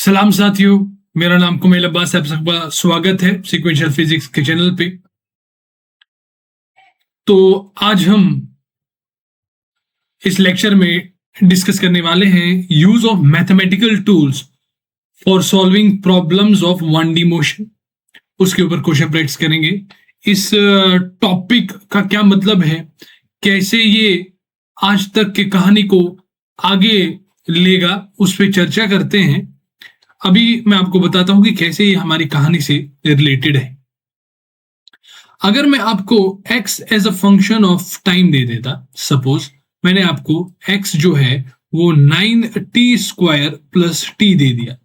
सलाम साथियों, मेरा नाम कुमेल अब्बास है। आप सबका स्वागत है सीक्वेंशियल फिजिक्स के चैनल पे। तो आज हम इस लेक्चर में डिस्कस करने वाले हैं use of mathematical tools for solving problems of 1D motion. उसके ऊपर क्वेश्चन प्रैक्टिस करेंगे। इस टॉपिक का क्या मतलब है, कैसे ये आज तक की कहानी को आगे लेगा, उस पर चर्चा करते हैं। अभी मैं आपको बताता हूं कि कैसे ये हमारी कहानी से रिलेटेड है। अगर मैं आपको x as a function of time दे देता, सपोज मैंने आपको x जो है वो 9t² प्लस t दे दिया,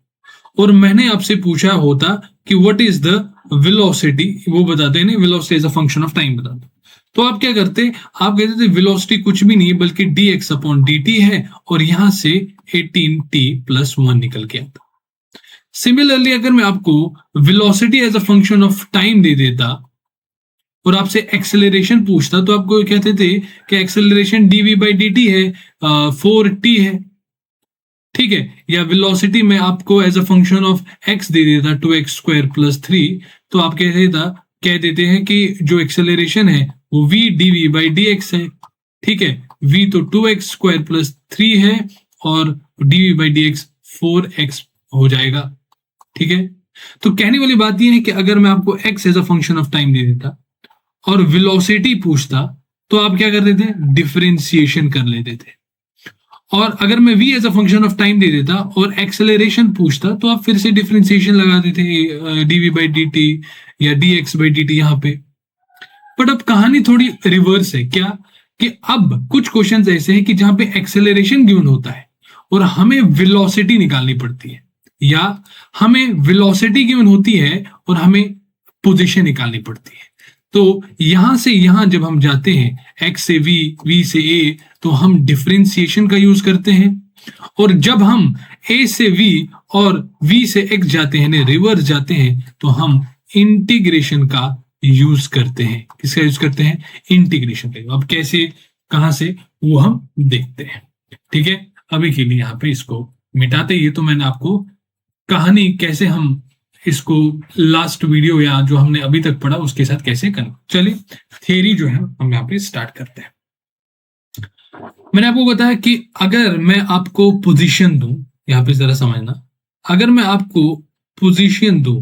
और मैंने आपसे पूछा होता कि व्हाट इज द वेलोसिटी, वो बताते हैं, velocity as a function of time बता दो, तो आप क्या करते? आप कहते थे वेलोसिटी कुछ भी नहीं है बल्कि dx/dt है, और यहां से 18t+1 निकल के आता। सिमिलरली अगर मैं आपको velocity as a function of time दे देता और आपसे एक्सेलरेशन पूछता, तो आपको कहते थे कि एक्सेलरेशन dv/dt है, 4t है, ठीक है। या वेलोसिटी में आपको as a function of x दे देता 2x² प्लस 3, तो आप कह देते हैं कि जो एक्सेलरेशन है वो v dv/dx है, ठीक है। v तो 2x² प्लस 3 है और dv/dx 4x हो जाएगा, ठीक है। तो कहने वाली बात यह है कि अगर मैं आपको x as a function of time दे देता और वेलोसिटी पूछता, तो आप क्या कर देते? डिफरेंशिएशन कर लेते थे। और अगर मैं v as a function of time दे देता और एक्सेलरेशन पूछता, तो आप फिर से डिफरेंशिएशन लगा देते, dv/dt या dx/dt यहां पे। बट अब कहानी थोड़ी रिवर्स है। क्या कि अब कुछ क्वेश्चंस ऐसे हैं कि जहां पे एक्सेलरेशन गिवन होता है और हमें वेलोसिटी निकालनी पड़ती है, या हमें वेलोसिटी गिवन होती है और हमें पोजीशन निकालनी पड़ती है। तो यहां से यहां जब हम जाते हैं x से v से a, तो हम डिफरेंशिएशन का यूज करते हैं। और जब हम a से v और v से x जाते हैं, रिवर्स जाते हैं, तो हम इंटीग्रेशन का यूज करते हैं। किसका यूज करते हैं? इंटीग्रेशन का। अब कैसे, कहां से, वो हम देखते हैं, ठीक है। अभी के लिए यहाँ पे इसको मिटाते ही, तो मैंने आपको कहानी कैसे हम इसको लास्ट वीडियो या जो हमने अभी तक पढ़ा उसके साथ कैसे करें। चलिए थियरी जो है हम यहाँ पे स्टार्ट करते हैं। मैंने आपको बताया कि अगर मैं आपको पोजीशन दूं, यहाँ पे जरा समझना, अगर मैं आपको पोजीशन दूं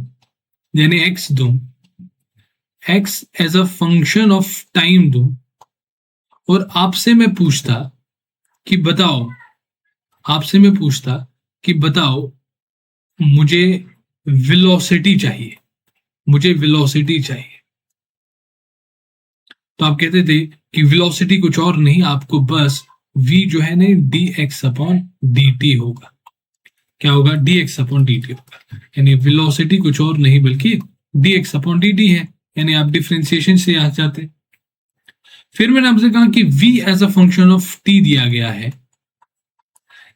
यानी x दूं, x as a function of time दूं, और आपसे मैं पूछता कि बताओ, मुझे वेलोसिटी चाहिए, तो आप कहते थे कि वेलोसिटी कुछ और नहीं, आपको बस v जो है ना dx/dt होगा। क्या होगा? dx/dt होगा। यानी वेलोसिटी कुछ और नहीं बल्कि dx/dt है, यानी आप डिफरेंशिएशन से आ जाते। फिर मैंने आपसे कहा कि v as a function of t दिया गया है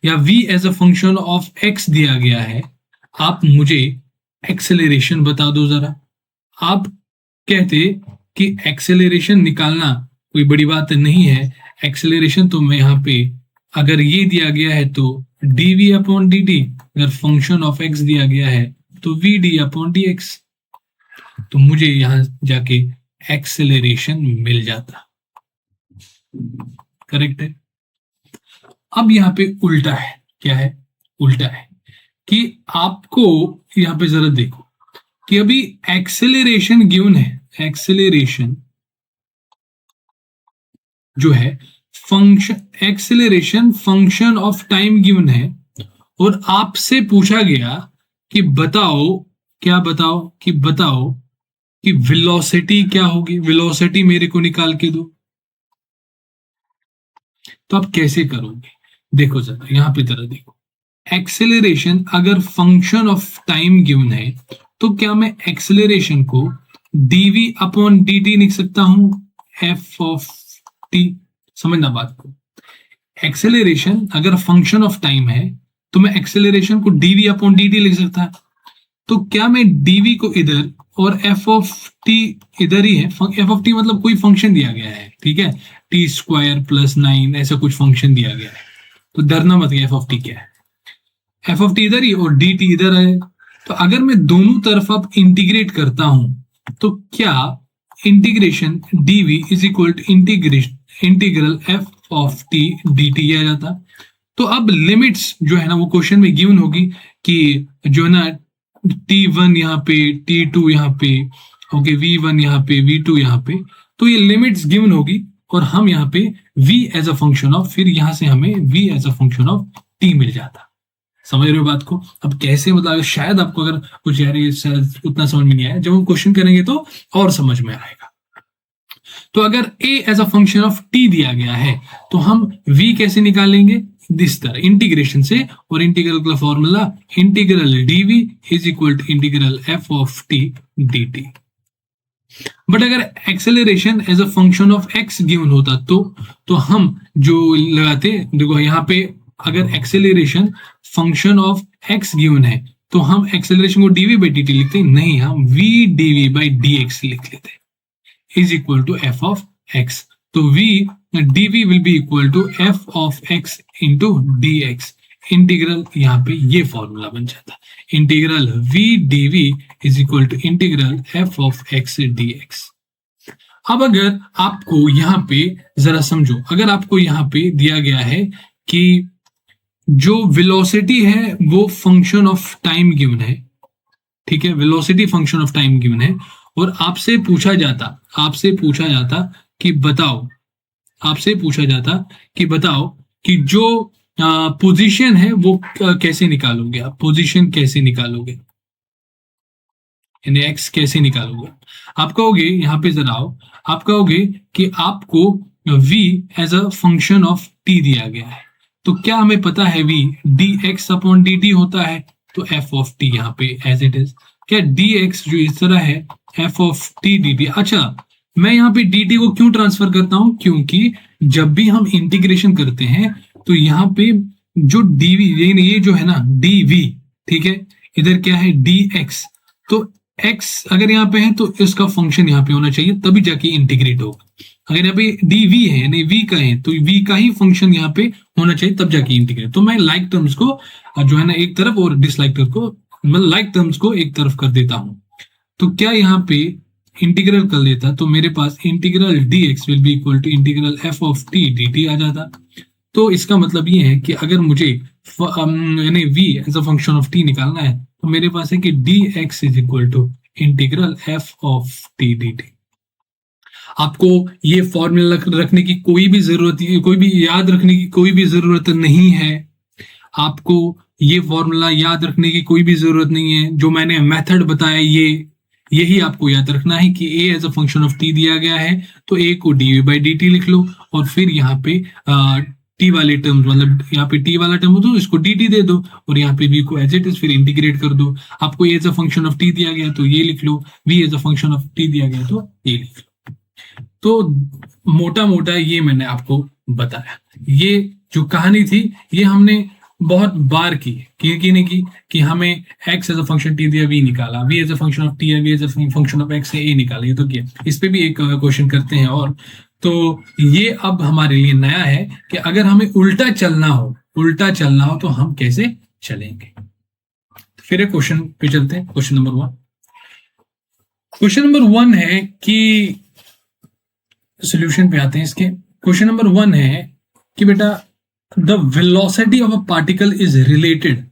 या v as a function of x दिया गया है, आप मुझे एक्सेलरेशन बता दो जरा। आप कहते कि एक्सेलरेशन निकालना कोई बड़ी बात नहीं है, एक्सेलरेशन तो मैं यहाँ पे, अगर ये दिया गया है तो dv/dt, अगर फंक्शन ऑफ x दिया गया है तो vd/dx, तो मुझे यहां जाके एक्सेलरेशन मिल जाता। करेक्ट है। अब यहाँ पे उल्टा है। क्या है? उल्टा है कि आपको यहाँ पे जरा देखो कि अभी एक्सेलरेशन गिवन है, एक्सेलरेशन जो है acceleration function of time given है, और आपसे पूछा गया कि बताओ कि वेलोसिटी क्या होगी, वेलोसिटी मेरे को निकाल के दो। तो आप कैसे करोगे? देखो जरा यहां पे जरा देखो, एक्सेलरेशन अगर फंक्शन ऑफ टाइम गिवन है, तो क्या मैं एक्सेलरेशन को dv/dt लिख सकता हूं, f(t)। समझना बात को, एक्सेलरेशन अगर फंक्शन ऑफ टाइम है तो मैं एक्सेलरेशन को dv/dt लिख सकता है। तो क्या मैं dv को इधर और f(t) इधर ही है, f(t) मतलब कोई फंक्शन दिया गया है, ठीक है, t² + 9 ऐसा कुछ फंक्शन दिया गया है, तो डरना मत, f(t) क्या है। एफ ऑफ टी इधर ही और डी टी इधर है। तो अगर मैं दोनों तरफ अब इंटीग्रेट करता हूं तो क्या integration d v is equal to integral f of t d t आ जाता। तो अब लिमिट्स जो है ना वो क्वेश्चन में गिवन होगी कि जो है ना T1 यहाँ पे, T2 यहाँ पे, ओके, V1 यहाँ पे, V2 यहाँ पे, तो ये लिमिट्स गिवन होगी और हम यहाँ पे V as a function of, फिर यहाँ से हमें V as a function of T मिल जाता। समझ रहे हो बात को? अब कैसे, मतलब शायद आपको अगर कुछ यार ये उतना समझ में नहीं आया, जब हम क्वेश्चन करेंगे तो और समझ में आएगा। तो अगर a as a function of t दिया गया है तो हम v कैसे निकालेंगे? इस तरह इंटीग्रेशन से, और इंटीग्रल का formula integral dv is equal to integral f of t dt। But अगर acceleration as a function of x given होता तो हम जो लगाते, देखो यहाँ पे अगर acceleration function of x given है तो हम एक्सेलरेशन को dv बाई dt लिखते नहीं, हम v dv बाई dx लिख लेते is equal to f of x। तो v dv will be equal to f of x into dx। Integral यहाँ पे ये फॉर्मूला बन जाता, integral v dv is equal to integral f of x dx। अब अगर आपको यहाँ पे जरा समझो, अगर आपको यहाँ पे दिया गया है कि जो वेलोसिटी है वो फंक्शन ऑफ टाइम गिवन है, ठीक है, velocity function of time given है, और आपसे पूछा जाता कि बताओ कि जो पोजीशन है वो कैसे निकालोगे, आप पोजीशन कैसे निकालोगे, यानी एक्स कैसे निकालोगे। आप कहोगे, यहाँ पे जरा आओ, आप कहोगे कि आपको v as a function of t दिया गया है, तो क्या हमें पता है v dx अपॉन dt होता है, तो f ऑफ t यहाँ पे एज इट इज, क्या dx जो इस तरह है f ऑफ t dt। अच्छा, मैं यहाँ पे dt को क्यों ट्रांसफर करता हूं? क्योंकि जब भी हम इंटीग्रेशन करते हैं तो यहाँ पे जो dv, ये जो है ना dv, ठीक है, इधर क्या है dx, तो x अगर यहाँ पे है तो इसका फंक्शन यहाँ पे होना चाहिए, तभी जाके इंटीग्रेट होगा। अगर यहाँ पे dv है यानी v का है तो v का ही फंक्शन यहाँ पे होना चाहिए, तब जाके इंटीग्रेट। तो मैं लाइक टर्म्स को जो है ना एक तरफ और डिसलाइक टर्म को, मतलब लाइक टर्म्स को एक तरफ कर देता हूं। तो क्या यहाँ पे इंटीग्रल कर लेता तो मेरे पास integral dx will be equal to integral f of t dt आ जाता। तो इसका मतलब ये है कि अगर मुझे यानी v as a function of t निकालना है तो मेरे पास है कि dx is equal to integral f of t dt। आपको ये फॉर्मूला रखने की कोई भी जरूरत, कोई भी याद रखने की कोई भी जरूरत नहीं है, आपको ये फॉर्मूला याद रखने की कोई भी जरूरत नहीं है। जो मैंने मेथड बताया यही आपको याद रखना है कि a as a function of t दिया गया है तो a को dv बाई dt लिख लो, और फिर यहाँ पे t वाले टर्म, मतलब यहाँ पे t वाला टर्म हो तो इसको dt दे दो, और यहाँ पे v को एज इट इज फिर इंटीग्रेट कर दो। आपको a as a function of t दिया गया तो ये लिख लो, v as a function of t दिया गया तो ये लिख लो। तो मोटा मोटा ये मैंने आपको बताया। ये जो कहानी थी ये हमने बहुत बार की नहीं की कि हमें x as a function t दिया v निकाला, v as a function of t है, v as a function of x है a निकाला, ये तो किया। इस पे भी एक क्वेश्चन करते हैं। और तो ये अब हमारे लिए नया है कि अगर हमें उल्टा चलना हो तो हम कैसे चलेंगे। फिर एक क्वेश्चन पे चलते हैं। क्वेश्चन नंबर 1 है कि सॉल्यूशन पे आते हैं इसके। क्वेश्चन नंबर 1 है कि बेटा the velocity of a particle is related,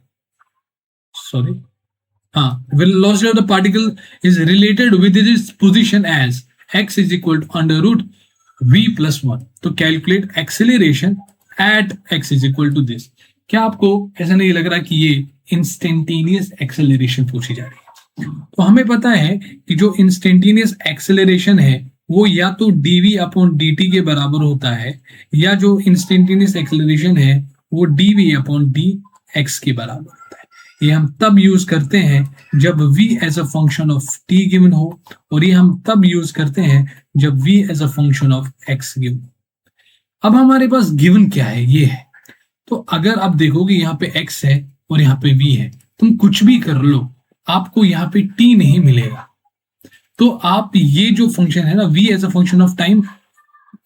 velocity of the particle is related with its position as x is equal to under root v plus 1। तो calculate acceleration at x is equal to this। क्या आपको ऐसा नहीं लग रहा कि ये instantaneous acceleration पूछी जा रही है? तो हमें पता है कि जो इंस्टेंटेनियस एक्सेलरेशन है वो या तो dv अपॉन dt के बराबर होता है, या जो इंस्टेंटेनियस एक्सेलरेशन है वो dv अपॉन dx के बराबर होता है। ये हम तब यूज करते हैं जब v as a function of t given हो, और ये हम तब यूज करते हैं जब v as a function of x given. अब हमारे पास गिवन क्या है, ये है। तो अगर आप देखोगे यहाँ पे x है और यहाँ पे v है, तुम कुछ भी कर लो आपको यहाँ पे t नहीं मिलेगा। तो आप ये जो फंक्शन है ना v as a function of time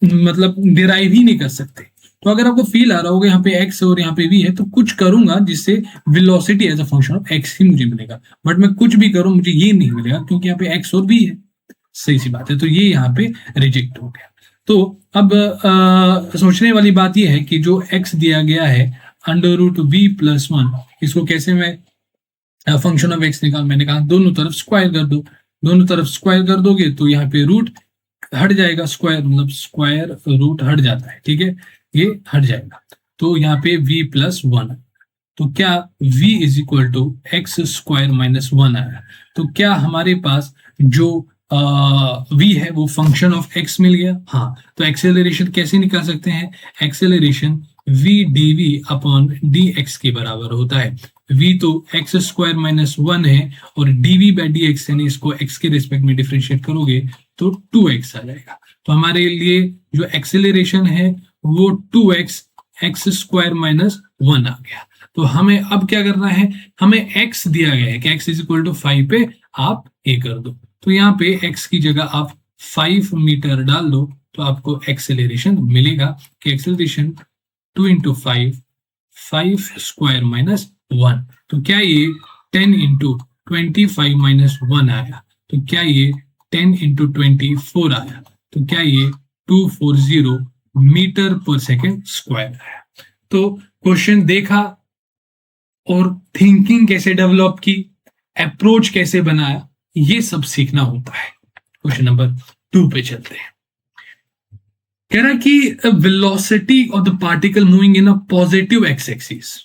मतलब डिराइव ही नहीं कर सकते। तो अगर आपको फील आ रहा होगा यहाँ पे एक्स और यहाँ पे वी है, तो कुछ करूंगा जिससे velocity as a function of x ही मुझे मिलेगा, बट मैं कुछ भी करूं मुझे ये नहीं मिलेगा क्योंकि यहाँ पे एक्स और वी है। सही सी बात है, तो ये यहाँ पे रिजेक्ट हो गया। तो अब सोचने वाली बात ये है कि जो एक्स दिया गया है under root v plus one, इसको कैसे मैं फंक्शन ऑफ एक्स निकाल, मैंने कहा दोनों तरफ स्क्वायर कर दो। दोनों तरफ स्क्वायर कर दोगे तो यहाँ पे रूट हट जाएगा, स्क्वायर मतलब स्क्वायर रूट हट जाता है, ठीक है, ये हट जाएगा। तो यहाँ पे v प्लस वन, तो क्या v is equal to x square minus one आया। तो क्या हमारे पास जो v है वो फंक्शन ऑफ x मिल गया। हाँ, तो एक्सेलरेशन कैसे निकाल सकते हैं, acceleration v dv upon dx के बराबर होता है। v तो एक्स स्क्वायर माइनस वन है और dv बाई dx यानी इसको x के रिस्पेक्ट में डिफरेंशिएट करोगे तो 2x आ जाएगा। तो हमारे लिए जो एक्सेलरेशन है वो 2x x square minus one आ गया। तो हमें अब क्या करना है, हमें x दिया गया है कि x इज इक्वल टू 5 पे आप a कर दो। तो यहाँ पे x की जगह आप 5 मीटर डाल दो तो आपको एक्सेलरेशन मिलेगा कि acceleration 2 into 5 square minus one. तो क्या ये 10 इंटू 25 माइनस वन आया। तो क्या ये 10 इंटू 24 आया। तो क्या ये 240 मीटर पर सेकेंड स्क्वायर आया। तो क्वेश्चन देखा और थिंकिंग कैसे डेवलप की, अप्रोच कैसे बनाया, ये सब सीखना होता है। क्वेश्चन नंबर 2 पे चलते हैं। कह रहा कि velocity of the particle moving in a positive x axis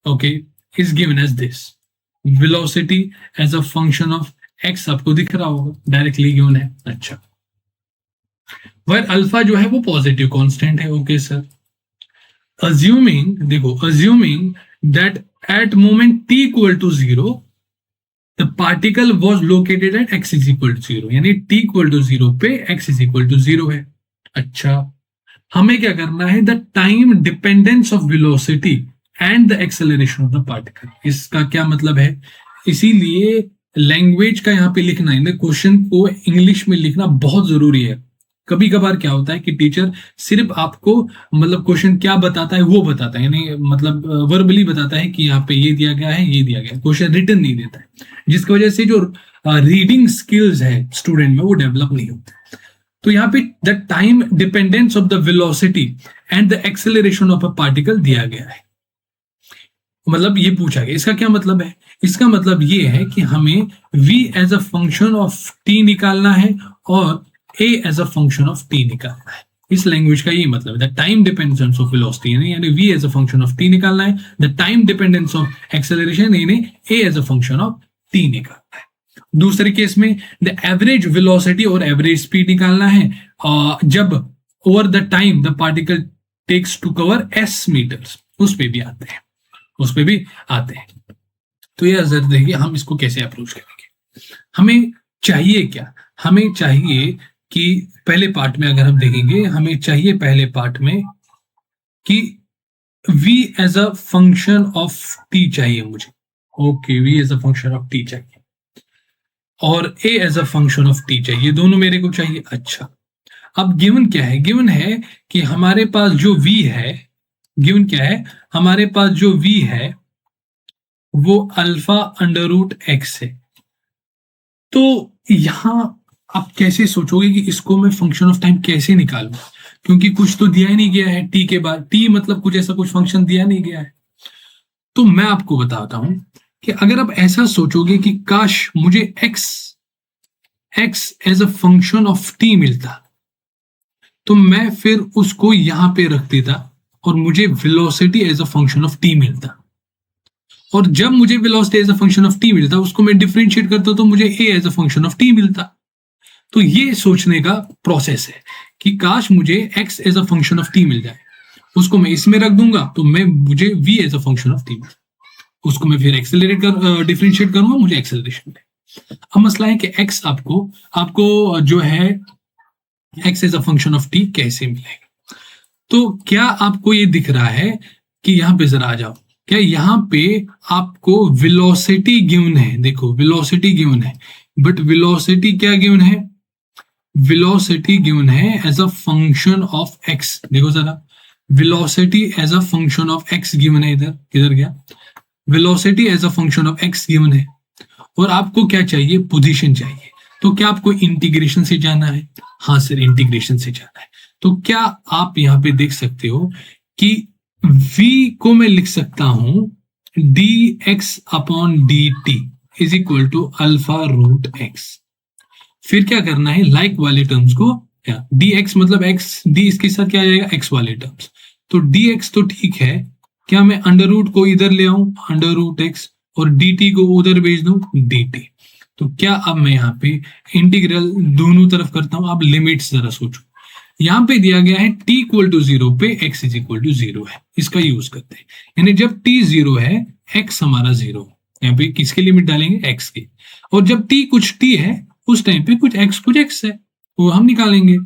okay is given as this. Velocity as a function of x आपको दिख रहा होगा, डायरेक्टली गिवन है। अच्छा, वह अल्फा जो है वो पॉजिटिव कांस्टेंट है। ओके सर, अज्यूमिंग, देखो assuming that at moment t equal to 0 the particle was located at x is equal to 0, यानी t इक्वल टू 0 पे x इज इक्वल टू 0 है। अच्छा, हमें क्या करना है, the time dependence of velocity and the acceleration of the particle. इसका क्या मतलब है, इसीलिए लैंग्वेज का यहाँ पे लिखना है, क्वेश्चन को इंग्लिश में लिखना बहुत जरूरी है। कभी कभार क्या होता है कि टीचर सिर्फ आपको मतलब क्वेश्चन क्या बताता है वो बताता है, यानी मतलब वर्बली बताता है कि यहाँ पे ये दिया गया है, ये दिया गया है, क्वेश्चन रिटन नहीं देता है, जिसकी वजह से जो रीडिंग स्किल्स है स्टूडेंट में वो डेवलप नहीं होते। तो यहाँ पे the time dependence of the velocity and the acceleration of a particle दिया गया है, मतलब ये पूछा गया। इसका क्या मतलब है, इसका मतलब ये है कि हमें v as a function of t निकालना है और a as a function of t निकालना है। इस लैंग्वेज का ये मतलब है, the time dependence of velocity यानी v as a function of t निकालना है, the time dependence of acceleration यानी a as a function of t निकालना है। दूसरे केस में द एवरेज वेलोसिटी और एवरेज स्पीड निकालना है जब over the time the particle takes to cover s metres, उस पे भी आते हैं, उस पे भी आते हैं। तो ये जरा देखिए हम इसको कैसे अप्रोच करेंगे। हमें चाहिए क्या, हमें चाहिए कि पहले पार्ट में अगर हम देखेंगे, हमें चाहिए पहले पार्ट में कि v as a function of t चाहिए मुझे। Okay, v as a function of t चाहिए और a as a function of t चाहिए, दोनों मेरे को चाहिए। अच्छा, अब गिवन क्या है, गिवन है कि हमारे पास जो v है, गिवन क्या है, हमारे पास जो v है वो अल्फा अंडर रूट एक्स है। तो यहां आप कैसे सोचोगे कि इसको मैं फंक्शन ऑफ टाइम कैसे निकालूं, क्योंकि कुछ तो दिया ही नहीं गया है t के बाद, t मतलब कुछ ऐसा कुछ फंक्शन दिया नहीं गया है। तो मैं आपको बताता हूं कि अगर आप ऐसा सोचोगे कि काश मुझे x as a function of t मिलता, तो मैं फिर उसको यहां पे रख देता और मुझे velocity as a function of t मिलता, और जब मुझे velocity as a function of t मिलता उसको मैं डिफरेंशिएट करता तो मुझे a as a function of t मिलता। तो ये सोचने का प्रोसेस है कि काश मुझे x as a function of t मिल जाए, उसको मैं इसमें रख दूंगा तो मैं मुझे v as a function of t मिल, उसको मैं फिर एक्सेलरेट कर डिफरेंशिएट करूंगा, मुझे एक्सेलरेशन मिले। अब मसला है कि x आपको जो है x as a function of t कैसे मिलेगा। तो क्या आपको ये दिख रहा है कि यहां पे जरा आ जाओ, क्या यहां पे आपको वेलोसिटी गिवन है, देखो वेलोसिटी गिवन है, बट वेलोसिटी क्या गिवन है, वेलोसिटी गिवन है as a function of x. देखो जरा, velocity as a function of x given है, इधर किधर गया, velocity as a function of x given है, और आपको क्या चाहिए, पोजीशन चाहिए। तो क्या आपको इंटीग्रेशन से जाना है? हाँ सर, इंटीग्रेशन से जाना है। तो क्या आप यहाँ पे देख सकते हो कि v को मैं लिख सकता हूं dx upon dt is equal to alpha root x। फिर क्या करना है, लाइक वाले टर्म्स को, dx मतलब x, d इसके साथ क्या आ जाएगा, x वाले टर्म्स। तो dx तो ठीक है, क्या मैं अंडर रूट को इधर ले आऊं, अंडर रूट एक्स, और dt को उधर भेज दूं, dt। तो क्या अब मैं यहाँ पे इंटीग्रल दोनों तरफ करता हूं। अब लिमिट्स जरा सोचो, यहाँ पे दिया गया है t इक्वल टू 0 पे x इज इक्वल टू 0 है, इसका यूज करते हैं। यानी जब t 0 है, x हमारा 0, यहाँ पे किसके लिमिट डालेंगे, x की, और जब t कुछ t है उस टाइम पे कुछ x है, वो हम निकालेंगे।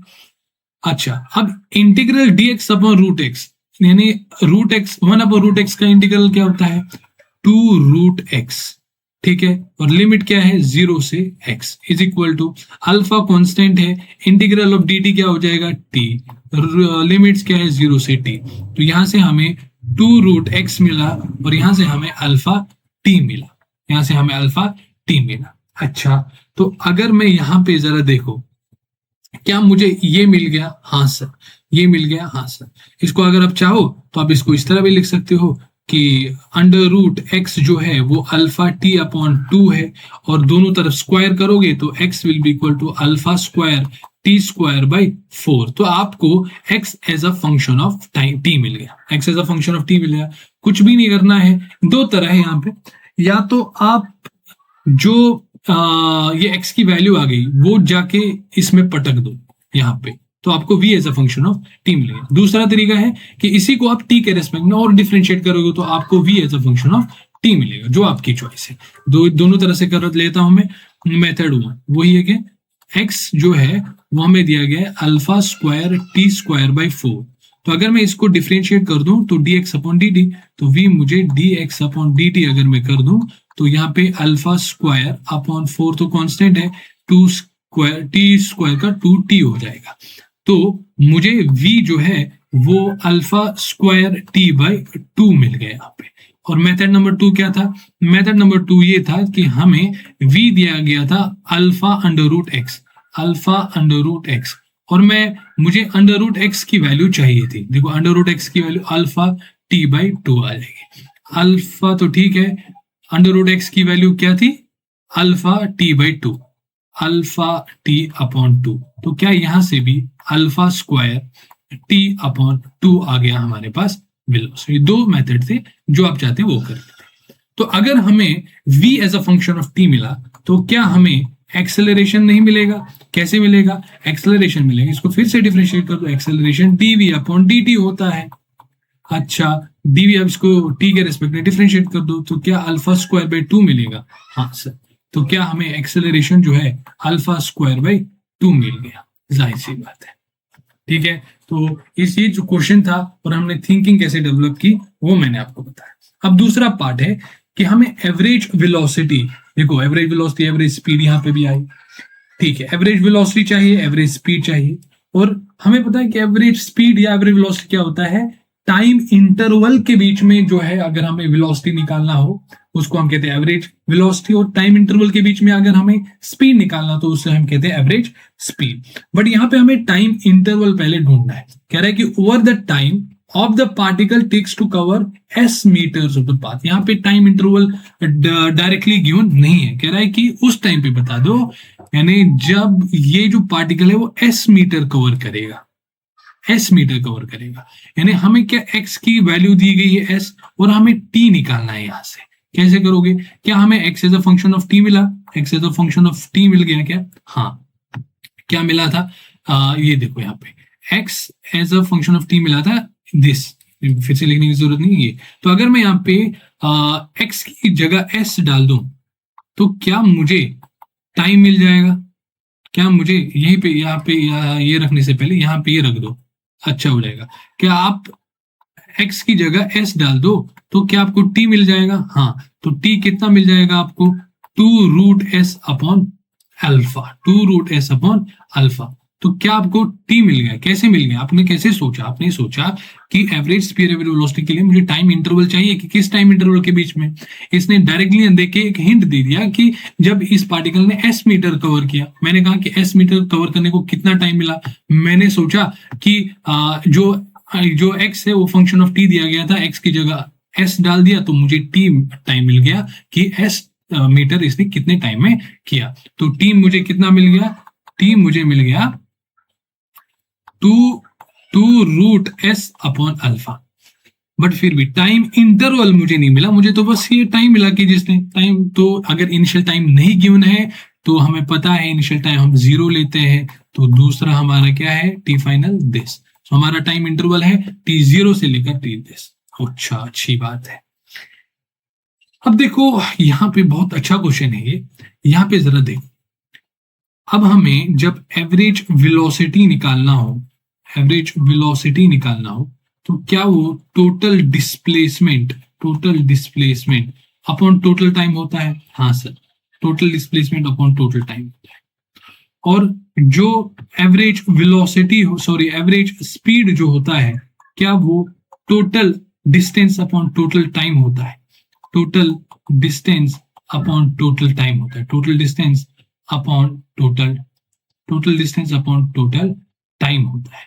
अच्छा, अब integral dx upon root x, यानी root x, 1 upon root x का इंटीग्रल क्या होता है, 2 रूट एक्स, ठीक है, और लिमिट क्या है, 0 से x is equal to alpha constant है, इंटीग्रल ऑफ dt क्या हो जाएगा, t, लिमिट्स क्या है, 0 से t। तो यहां से हमें 2 रूट एक्स मिला, और यहां से हमें अल्फा t मिला, यहां से हमें अल्फा t मिला। अच्छा, तो अगर मैं यहाँ पे जरा देखो, क्या मुझे ये मिल गया, हाँ सर, ये मिल गया, हाँ सर। इसको अगर आप चाहो तो आप इसको इस तरह भी लिख सकते हो कि अंडर रूट एक्स जो है वो अल्फा टी अपॉन 2 है, और दोनों तरफ स्क्वायर करोगे तो x will be equal to alpha square t square by 4। तो आपको x as a function of time t मिल गया, x as a function of t मिल गया। कुछ भी नहीं करना है, दो तरह है यहाँ पे, या तो आप जो ये x की वैल्यू आ गई वो जाके इसमें पटक दो यहाँ पे, तो आपको v as a function of t मिलेगा। दूसरा तरीका है कि इसी को आप t के रेस्पेक्ट में और डिफरेंशिएट करोगे तो आपको v as a function of t मिलेगा, जो आपकी चॉइस है। दोनों तरह से कर लेता हूं मैं। मेथड 1 वही है कि x जो है वो हमें दिया गया है alpha square t square by 4। तो अगर मैं इसको डिफरेंशिएट कर दूं तो dx अपॉन dt, तो v मुझे dx अपॉन dt अगर मैं कर दूं तो यहाँ पे अल्फा स्क्वायर अपॉन 4 तो कांस्टेंट है, 2 स्क्वायर टी स्क्वायर का 2t हो जाएगा। तो मुझे v जो है वो अल्फा स्क्वायर t बाई 2 मिल गया यहाँ पे। और मेथड नंबर 2 क्या था, मेथड नंबर 2 ये था कि हमें v दिया गया था alpha under root x, alpha under root x, और मुझे अंडर रूट एक्स की वैल्यू चाहिए थी। देखो अंडर रूट एक्स की वैल्यू अल्फा टी बाई 2 आ जाएगी। अल्फा तो ठीक है, अंडर रूट एक्स की वैल्यू क्या थी, alpha t by 2, alpha t upon 2। तो क्या यहां से भी अल्फा स्क्वायर टी अपॉन 2 आ गया हमारे पास वेलोसिटी। दो मेथड थे, जो आप चाहते हैं वो कर लेते। तो अगर हमें v as a function of t मिला तो क्या हमें एक्सेलरेशन नहीं मिलेगा, कैसे मिलेगा, एक्सेलरेशन मिलेगा। इसको फिर से डिफरेंशिएट कर दो, एक्सेलरेशन dv अपॉन dt होता है। अच्छा, dv अब इसको t के रेस्पेक्ट में डिफरेंशिएट कर दो तो क्या अल्फा स्क्वायर बाई 2 मिलेगा, हाँ सर। तो क्या हमें एक्सेलरेशन जो है अल्फा स्क्वायर बाई 2 मिल गया, जाहिर सी बात है, ठीक है। तो ये जो क्वेश्चन था और हमने थिंकिंग कैसे डेवलप की वो मैंने आपको बताया। अब दूसरा पार्ट है कि हमें एवरेज वेलोसिटी, देखो एवरेज वेलोसिटी, एवरेज स्पीड यहाँ पे भी आई, ठीक है। एवरेज वेलोसिटी चाहिए, एवरेज स्पीड चाहिए, और हमें पता है कि एवरेज स्पीड या एवरेज वेलोसिटी क्या होता है, टाइम इंटरवल के बीच में जो है अगर हमें वेलोसिटी निकालना हो उसको हम कहते हैं एवरेज वेलोसिटी, और टाइम इंटरवल के बीच में अगर हमें स्पीड निकालना तो उसे हम कहते हैं एवरेज स्पीड। बट यहाँ पे हमें टाइम इंटरवल पहले ढूंढना है। कह रहा है कि over the time of the particle takes to cover s metres of the path. यहाँ पे टाइम इंटरवल डायरेक्टली गिवन नहीं है, कह रहा है कि उस टाइम पे बता दो, यानी जब ये जो पार्टिकल है वो एस मीटर कवर करेगा, एस मीटर कवर करेगा। यानी हमें क्या एक्स की वैल्यू दी गई है एस, और हमें टी निकालना है यहां से। कैसे करोगे, क्या हमें x as a function of t मिला, x as a function of t मिल गया क्या, हाँ। क्या मिला था, ये देखो यहाँ पे x as a function of t मिला था, दिस, फिर से लिखने की जरूरत नहीं है। तो अगर मैं यहाँ पे एक्स की जगह एस डाल दूं तो क्या मुझे टाइम मिल जाएगा, क्या मुझे यहीं पे यहाँ पे ये रखने से पहले यहाँ पे ये रख दो, अच्छा हो जाएगा। क्या आप x की जगह s डाल दो तो क्या आपको t मिल जाएगा, हाँ। तो t कितना मिल जाएगा आपको, 2 root s upon alpha, 2 root s upon alpha. तो क्या आपको टी मिल गया? कैसे मिल गया? आपने कैसे सोचा? आपने सोचा कि एवरेज स्पीड एवरेज वेलोसिटी के लिए मुझे टाइम इंटरवल चाहिए कि किस टाइम इंटरवल के बीच में। इसने डायरेक्टली देख के एक हिंट दे दिया कि जब इस पार्टिकल ने एस मीटर कवर किया, मैंने कहा कि एस मीटर कवर करने को कितना टाइम मिला। मैंने सोचा कि जो एक्स है वो फंक्शन ऑफ टी दिया गया था, एक्स की जगह एस डाल दिया तो मुझे टी टाइम मिल गया कि एस मीटर इसने कितने टाइम में किया। तो टी मुझे कितना मिल गया? टी मुझे मिल गया two root s upon alpha. But फिर भी टाइम इंटरवल मुझे नहीं मिला, मुझे तो बस ये टाइम मिला कि जिसने टाइम, तो अगर इनिशियल टाइम नहीं गिवन है तो हमें पता है इनिशियल टाइम हम 0 लेते हैं, तो दूसरा हमारा क्या है? T final this. तो हमारा टाइम इंटरवल है t0 से लेकर टी दिस। अच्छा, अच्छी बात है। अब देखो यहाँ पे बहुत अच्छा क्वेश्चन है ये, यहाँ पे जरा देखो। अब हमें जब एवरेज वेलोसिटी निकालना हो, एवरेज वेलोसिटी निकालना हो, तो क्या वो total displacement upon total time होता है? हाँ sir, total displacement upon total time होता है। और जो एवरेज वेलोसिटी हो, सॉरी एवरेज स्पीड जो होता है, क्या वो total distance upon total time होता है? Total distance upon total time होता है। Total distance upon total time होता है।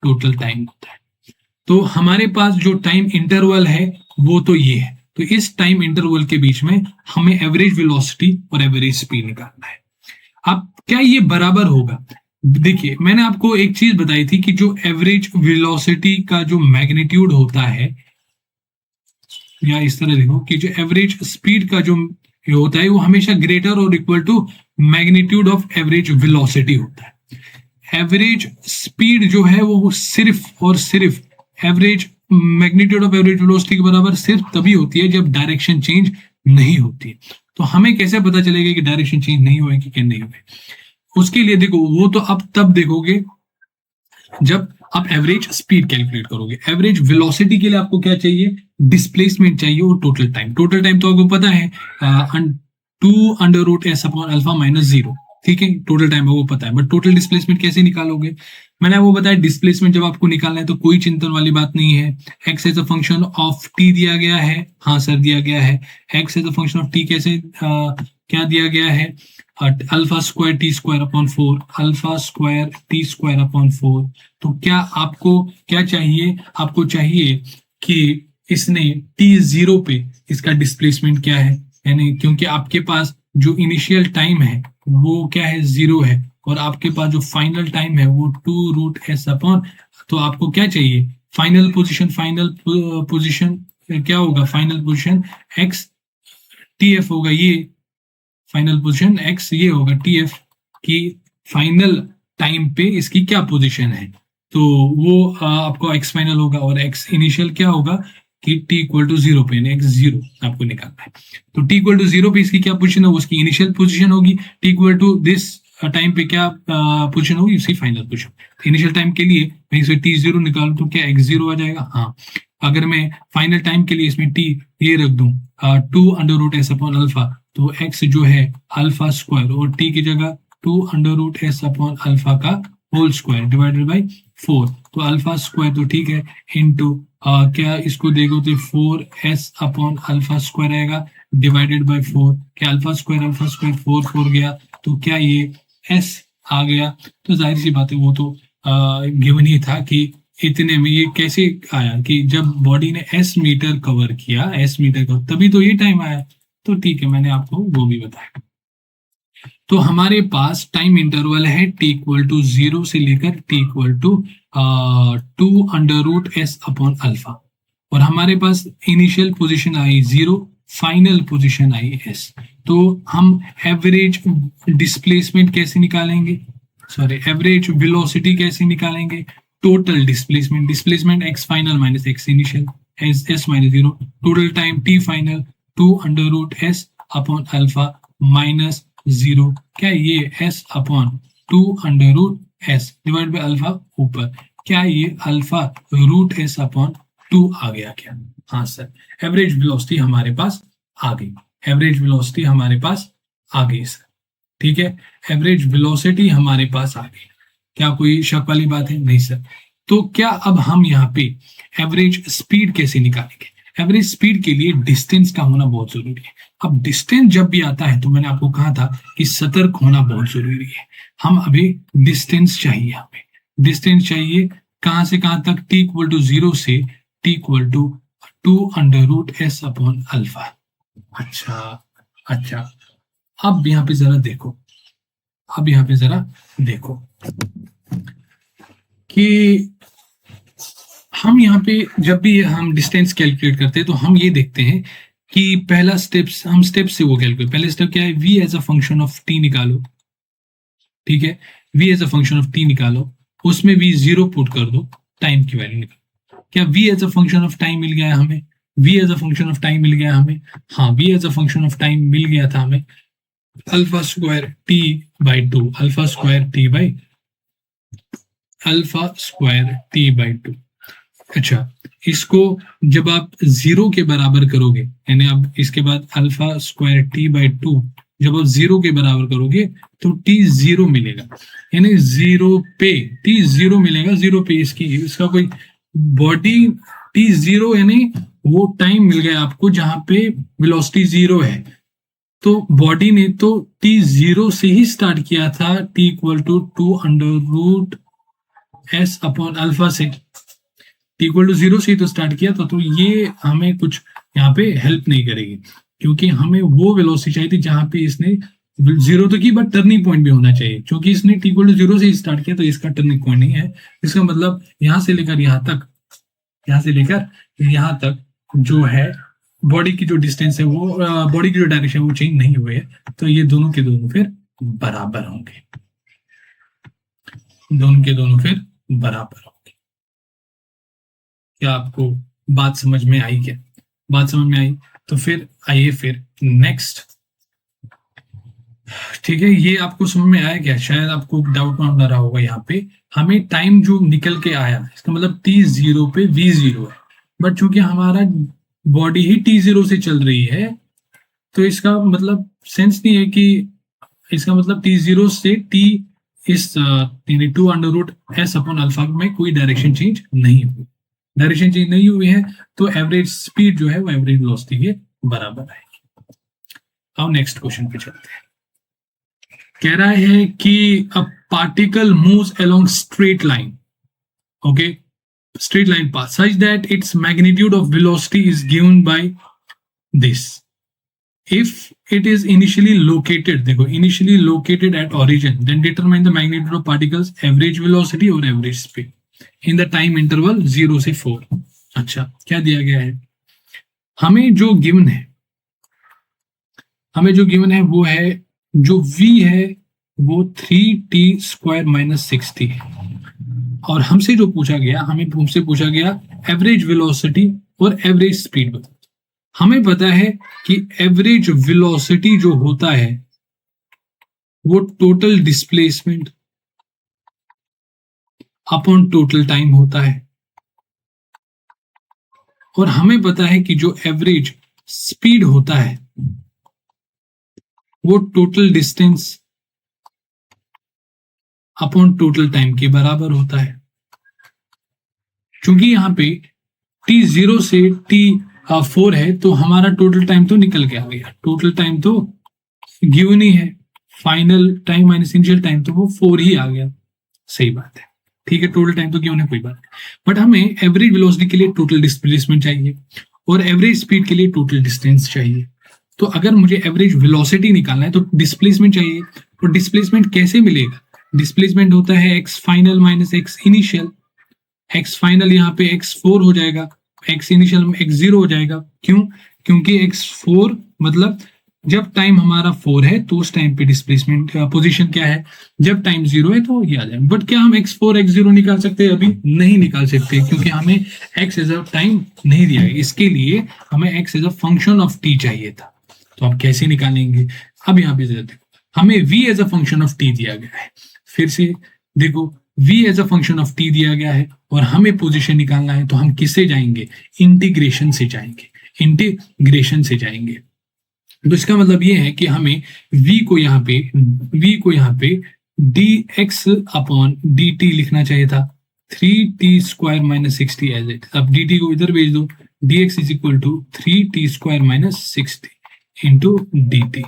टोटल टाइम होता है। तो हमारे पास जो टाइम इंटरवल है वो तो ये है। तो इस टाइम इंटरवल के बीच में हमें एवरेज वेलोसिटी और एवरेज स्पीड निकालना है। अब क्या ये बराबर होगा? देखिए, मैंने आपको एक चीज बताई थी कि जो एवरेज वेलोसिटी का जो मैग्नीट्यूड होता है, या इस तरह देखो कि जो एवरेज स्पीड का जो होता है वो हमेशा ग्रेटर और equal to magnitude of average velocity होता है। एवरेज स्पीड जो है वो सिर्फ और सिर्फ average magnitude of average velocity के बराबर सिर्फ तभी होती है जब डायरेक्शन चेंज नहीं होती। तो हमें कैसे पता चलेगा कि डायरेक्शन चेंज नहीं हुआ कि क्या नहीं हुआ? उसके लिए देखो, वो तो आप तब देखोगे जब आप एवरेज स्पीड कैलकुलेट करोगे। एवरेज वेलोसिटी के लिए आपको क्या चाहिए? डिस्प्लेसमेंट चाहिए और टोटल टाइम। टोटल टाइम तो आपको पता है 2√s अपॉन अल्फा माइनस 0, ठीक है, टोटल टाइम आपको पता है। बट टोटल डिस्प्लेसमेंट कैसे निकालोगे? मैंने आपको बताया डिस्प्लेसमेंट जब आपको निकालना है तो कोई चिंतन वाली बात नहीं है। X as a function of t दिया गया है, हाँ सर दिया गया है। X as a function of t कैसे क्या दिया गया है? Alpha square t square upon 4, alpha square t square upon 4। तो क्या आपको क्या चाहिए? आपको चाहिए कि इसने t0 पे इसका डिस्प्लेसमेंट क्या है, यानी क्योंकि आपके पास जो इनिशियल टाइम है वो क्या है? 0 है, और आपके पास जो फाइनल टाइम है वो 2√s अपॉन, तो आपको क्या चाहिए? फाइनल पोजीशन क्या होगा? फाइनल पोजीशन x tf होगा, ये फाइनल पोजीशन x ये होगा tf की फाइनल टाइम पे इसकी क्या पोजीशन है। तो वो आपको x फाइनल होगा, और x इनिशियल क्या होगा कि t इक्वल टू 0 पे, यानी x0 आपको निकालना है। तो t इक्वल टू 0 पे इसकी क्या पोजीशन है? उसकी इनिशियल पोजीशन होगी। t equal to this time पे क्या पोजीशन होगी? उसकी फाइनल पोजीशन। इनिशियल टाइम के लिए मैं इसे t0 निकालूं तो क्या x0 आ जाएगा? हाँ। अगर मैं फाइनल टाइम के लिए इसमें t ये रख दूं 2√s अपॉन अल्फा, तो x जो है अल्फा स्क्वायर, और t की जगह 2√s अपॉन अल्फा का होल स्क्वायर डिवाइडेड बाई 4। तो अल्फा स्क्वायर तो ठीक है, इनटू क्या इसको देखो तो 4s अपॉन अल्फा स्क्वायर आएगा डिवाइडेड बाई 4। क्या अल्फा स्क्वायर 4 गया, तो क्या ये s आ गया? तो जाहिर सी बात है वो तो गिवन ही था कि इतने में ये कैसे आया कि जब बॉडी ने s मीटर कवर किया, तभी तो ये टाइम आया। तो ठीक है, मैंने आपको वो भी बताया। तो हमारे पास टाइम इंटरवल है t इक्वल टू 0 से लेकर t equal to 2√s upon alpha, और हमारे पास initial position i 0, final position i s। तो हम एवरेज डिस्प्लेसमेंट कैसे निकालेंगे? सॉरी, एवरेज वेलोसिटी कैसे निकालेंगे? Total displacement x final minus x initial, s minus 0, total time t final 2√s upon alpha minus 0। क्या ये s upon 2√s divide by alpha ऊपर, क्या ये अल्फा रूट s अपॉन 2 आ गया क्या? हाँ सर, एवरेज वेलोसिटी हमारे पास आ गई। एवरेज वेलोसिटी हमारे पास आ गई सर। ठीक है, एवरेज वेलोसिटी हमारे पास आ गई। क्या कोई शक वाली बात है? नहीं सर। तो क्या अब हम यहाँ पे एवरेज स्पीड कैसे निकालेंगे? एवरेज स्पीड के लिए डिस्टेंस का होना बहुत जरूरी है। अब डिस्टेंस जब भी आता है तो मैंने आपको कहा था कि सतर्क होना बहुत जरूरी है। हम अभी डिस्टेंस चाहिए, हमें डिस्टेंस चाहिए कहां से कहां तक? t इक्वल टू 0 से t equal to 2√s upon alpha. अच्छा, अब यहाँ पे जरा देखो, अब यहाँ पे जरा देखो कि हम यहाँ पे जब भी हम डिस्टेंस कैलकुलेट करते हैं तो हम ये देखते हैं कि पहला स्टेप्स, हम स्टेप से वो कैलकुलेट, पहले स्टेप क्या है? v as a function of t निकालो, ठीक है, v as a function of t निकालो, उसमें v 0 पुट कर दो, टाइम की वैल्यू निकालो। क्या v as a function of time मिल गया हमें? v as a function of time मिल गया हमें? हाँ, v as a function of time मिल गया था हमें, alpha square t by 2, alpha square t by alpha square t by 2। अच्छा, इसको जब आप 0 के बराबर करोगे, यानी अब इसके बाद अल्फा स्क्वायर t बाई 2 जब आप 0 के बराबर करोगे तो t 0 मिलेगा, यानी 0 पे t 0 मिलेगा। 0 पे इसका कोई बॉडी t 0, यानी वो टाइम मिल गया आपको जहां पे वेलोसिटी 0 है। तो बॉडी ने तो t 0 से ही स्टार्ट किया था, t equal to 2√s upon alpha से, t इक्वल टू 0 से ही तो स्टार्ट किया था। तो ये हमें कुछ यहाँ पे हेल्प नहीं करेगी, क्योंकि हमें वो वेलोसिटी चाहिए थी जहां पे इसने 0 तो की, बट टर्निंग पॉइंट भी होना चाहिए। क्योंकि इसने t इक्वल टू 0 से ही स्टार्ट किया तो इसका टर्निंग पॉइंट नहीं है। इसका मतलब यहाँ से लेकर यहाँ तक, यहाँ से लेकर यहाँ तक जो है बॉडी की जो डिस्टेंस है, वो बॉडी की जो डायरेक्शन वो चेंज नहीं हुए है। तो ये दोनों के दोनों फिर बराबर होंगे, दोनों के दोनों फिर बराबर होंगे। क्या आपको बात समझ में आई? क्या बात समझ में आई? तो फिर आइए फिर नेक्स्ट, ठीक है, ये आपको समझ में आया क्या? शायद आपको डाउट ना रहा होगा। यहाँ पे हमें टाइम जो निकल के आया, इसका मतलब t 0 पे v 0 है, बट चूंकि हमारा बॉडी ही t 0 से चल रही है तो इसका मतलब सेंस नहीं है कि, इसका मतलब t 0 से t इस 2√s अपॉन अल्फा में कोई डायरेक्शन चेंज नहीं हुई। डायरेक्शन चेंज नहीं हुई है तो एवरेज स्पीड जो है वो एवरेज वेलोसिटी के बराबर आएगी। अब नेक्स्ट क्वेश्चन पे चलते हैं। कह रहा है कि a particle moves along straight line, okay, straight line path such that its magnitude of velocity is given by this. If it is initially located, देखो initially located at origin, then determine the magnitude of particles average velocity or average speed in the time interval 0 से 4। अच्छा, क्या दिया गया है? हमें जो given है, हमें जो गिवन है वो है, जो v है वो 3t स्क्वायर माइनस 6t है, और हमसे जो पूछा गया, हमसे पूछा गया एवरेज वेलोसिटी और एवरेज स्पीड बता। हमें पता है कि एवरेज वेलोसिटी जो होता है वो total displacement upon total time होता है, और हमें पता है कि जो एवरेज स्पीड होता है वो total distance upon total time के बराबर होता है। क्योंकि यहाँ पे t 0 से t 4 है तो हमारा टोटल टाइम तो निकल के आ गया, टोटल टाइम तो गिवन ही है, final time minus initial time तो वो 4 ही आ गया। सही बात है, ठीक है, टोटल टाइम तो गिवन है, कोई बात नहीं। बट हमें एवरेज वेलोसिटी के लिए टोटल डिस्प्लेसमेंट चाहिए और एवरेज स्पीड के लिए टोटल डिस्टेंस चाहिए। तो अगर मुझे एवरेज वेलोसिटी निकालना है तो डिस्प्लेसमेंट चाहिए। तो डिस्प्लेसमेंट कैसे मिलेगा? डिस्प्लेसमेंट होता है x final minus x initial. x final यहाँ पे x4 हो जाएगा, x इनिशियल में x0 हो जाएगा। क्यों? क्योंकि x4 मतलब जब टाइम हमारा 4 है तो उस टाइम पे डिस्प्लेसमेंट पोजीशन क्या है, जब टाइम 0 है तो ये आ जाएगा। बट क्या हम x4 x0 निकाल सकते हैं? अभी नहीं निकाल सकते, क्योंकि हमें x एज अ टाइम नहीं दिया है। इसके लिए हमें x as a function of t चाहिए था। तो आप कैसे निकालेंगे? अब यहाँ पे देखो, हमें v as a function of t दिया गया है। फिर से देखो, v as a function of t दिया गया है और हमें पोजीशन निकालना है, तो हम किससे जाएंगे? इंटीग्रेशन से जाएंगे, इंटीग्रेशन से जाएंगे। तो इसका मतलब ये है कि हमें v को यहाँ पे dx अपॉन dt लिखना चाहिए था, 3t² माइनस 60 एज इट। अब dt को इधर भेज दो, dx is equal to 3t² minus 60 into dt।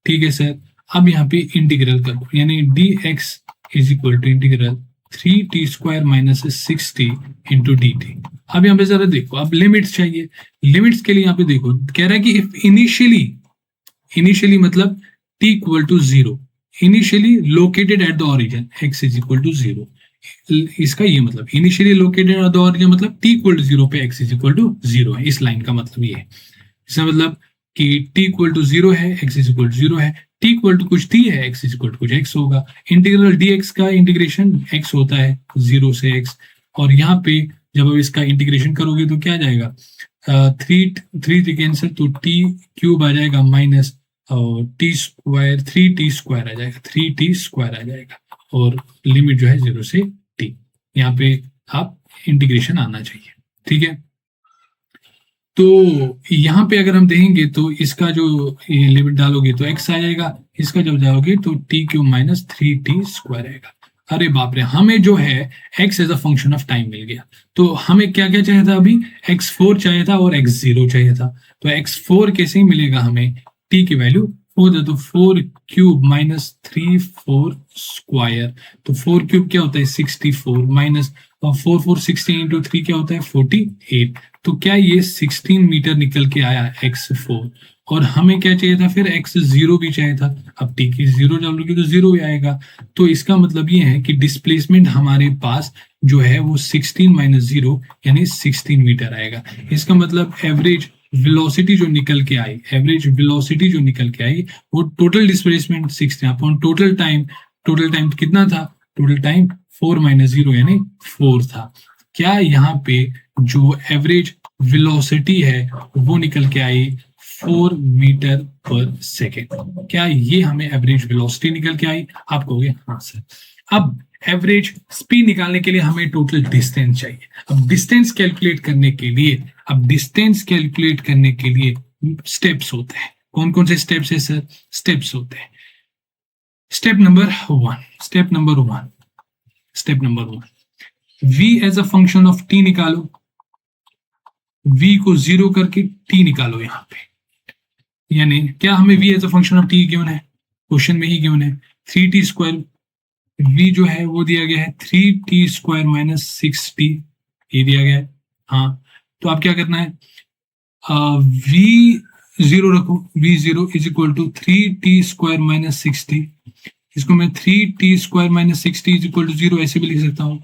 ठीक है सर, अब यहाँ पे इंटीग्रल कर दो, यानी dx is equal to integral 3t² minus 60 into dt। अब यहाँ पे जरा देखो, अब लिमिट्स चाहिए। लिमिट्स के लिए यहाँ पे देखो, कह रहा है कि इफ इनिशियली मतलब t equal to 0, initially located at the origin x is equal to 0। इसका ये मतलब initially located at the origin मतलब t इक्वल टू 0 पे x इज इक्वल टू 0 है। इस लाइन का मतलब ये है, इसका मतलब कि t इक्वल टू 0 है, x इज इक्वल टू 0 है, t इक्वल टू कुछ t है, x इज इक्वल टू कुछ x होगा। इंटीग्रल dx का इंटीग्रेशन x होता है 0 से x, और यहाँ पे जब आप इसका इंटीग्रेशन करोगे तो क्या आ जाएगा, 3 कैंसिल तो t³ आ जाएगा माइनस t², 3t² आ जाएगा, 3t² आ जाएगा, और लिमिट जो है 0 से t। यहाँ पे आप इंटीग्रेशन आना चाहिए। ठीक है, तो यहाँ पे अगर हम देखेंगे तो इसका जो ये लिमिट डालोगे तो x आ जाएगा, इसका जब डालोगे तो t³ माइनस 3t² आएगा। अरे बाप रे, हमें जो है x as a function of time मिल गया। तो हमें क्या क्या चाहिए था, अभी x4 चाहिए था और x0 चाहिए था। तो x4 कैसे ही मिलेगा हमें, t की वैल्यू 4 है तो 4³ माइनस 3/4²। तो 4³ क्या होता है 64 माइनस 4 4 16 इंटू 3 क्या होता है 48। तो क्या ये 16 मीटर निकल के आया x4, और हमें क्या चाहिए था फिर x0 भी चाहिए था। अब t की 0 डालोगे तो 0 ही आएगा। तो इसका मतलब ये है कि डिस्प्लेसमेंट हमारे पास जो है वो 16 माइनस 0 यानी 16 मीटर आएगा। इसका मतलब एवरेज वेलोसिटी जो निकल के आई वो total displacement 16 upon total time कितना था, टोटल टाइम 4 माइनस 0 यानी 4 था। क्या यहाँ पे जो एवरेज वेलोसिटी है वो निकल के आई 4 मीटर पर सेकेंड। क्या ये हमें एवरेज वेलोसिटी निकल के आई, आप कहोगे हाँ सर। अब एवरेज स्पीड निकालने के लिए हमें टोटल डिस्टेंस चाहिए। अब डिस्टेंस कैलकुलेट करने के लिए स्टेप्स होते हैं। कौन कौन से स्टेप्स है सर, स्टेप्स होते हैं। Step number one, v as a function of t निकालो, v को 0 करके t निकालो। यहाँ पे यानी क्या हमें v as a function of t given है, क्वेश्चन में ही गिवन है 3t²। v जो है वो दिया गया है 3t² माइनस 6t, ये दिया गया है। हाँ, तो आप क्या करना है, v0 रखो, v0 is equal to 3t² minus 6t। इसको मैं 3t² minus 6t is equal to 0 ऐसे भी लिख सकता हूँ।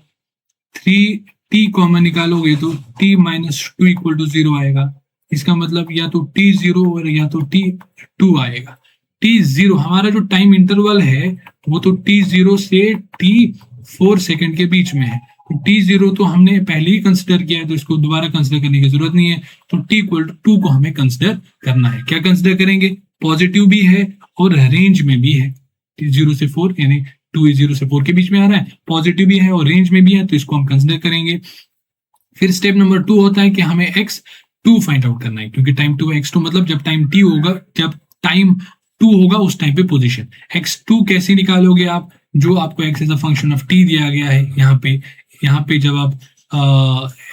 3t कॉमन निकालोगे तो t माइनस 2 इक्वल टू 0 आएगा। इसका मतलब या तो t0 और या तो t2 आएगा। t0 हमारा जो टाइम इंटरवल है वो तो t0 से t4 सेकंड के बीच में है। तो t0 तो हमने पहले ही कंसिडर किया है, तो इसको दोबारा कंसिडर करने की जरूरत नहीं है। तो t इक्वल टू 2 को हमें कंसिडर करना है। क्या कंसिडर करेंगे, पॉजिटिव भी है और रेंज में भी है। 0 से 4 यानी 2 0 से 4 के बीच में आ रहा है, पॉजिटिव भी है और रेंज में भी है, तो इसको हम कंसिडर करेंगे। फिर स्टेप नंबर 2 होता है कि हमें x2 फाइंड आउट करना है, क्योंकि टाइम 2 x2 मतलब जब टाइम 2 होगा उस टाइम पे पोजीशन। x2 कैसे निकालोगे आप, जो आपको x as a function of t दिया गया है यहाँ पे जब आप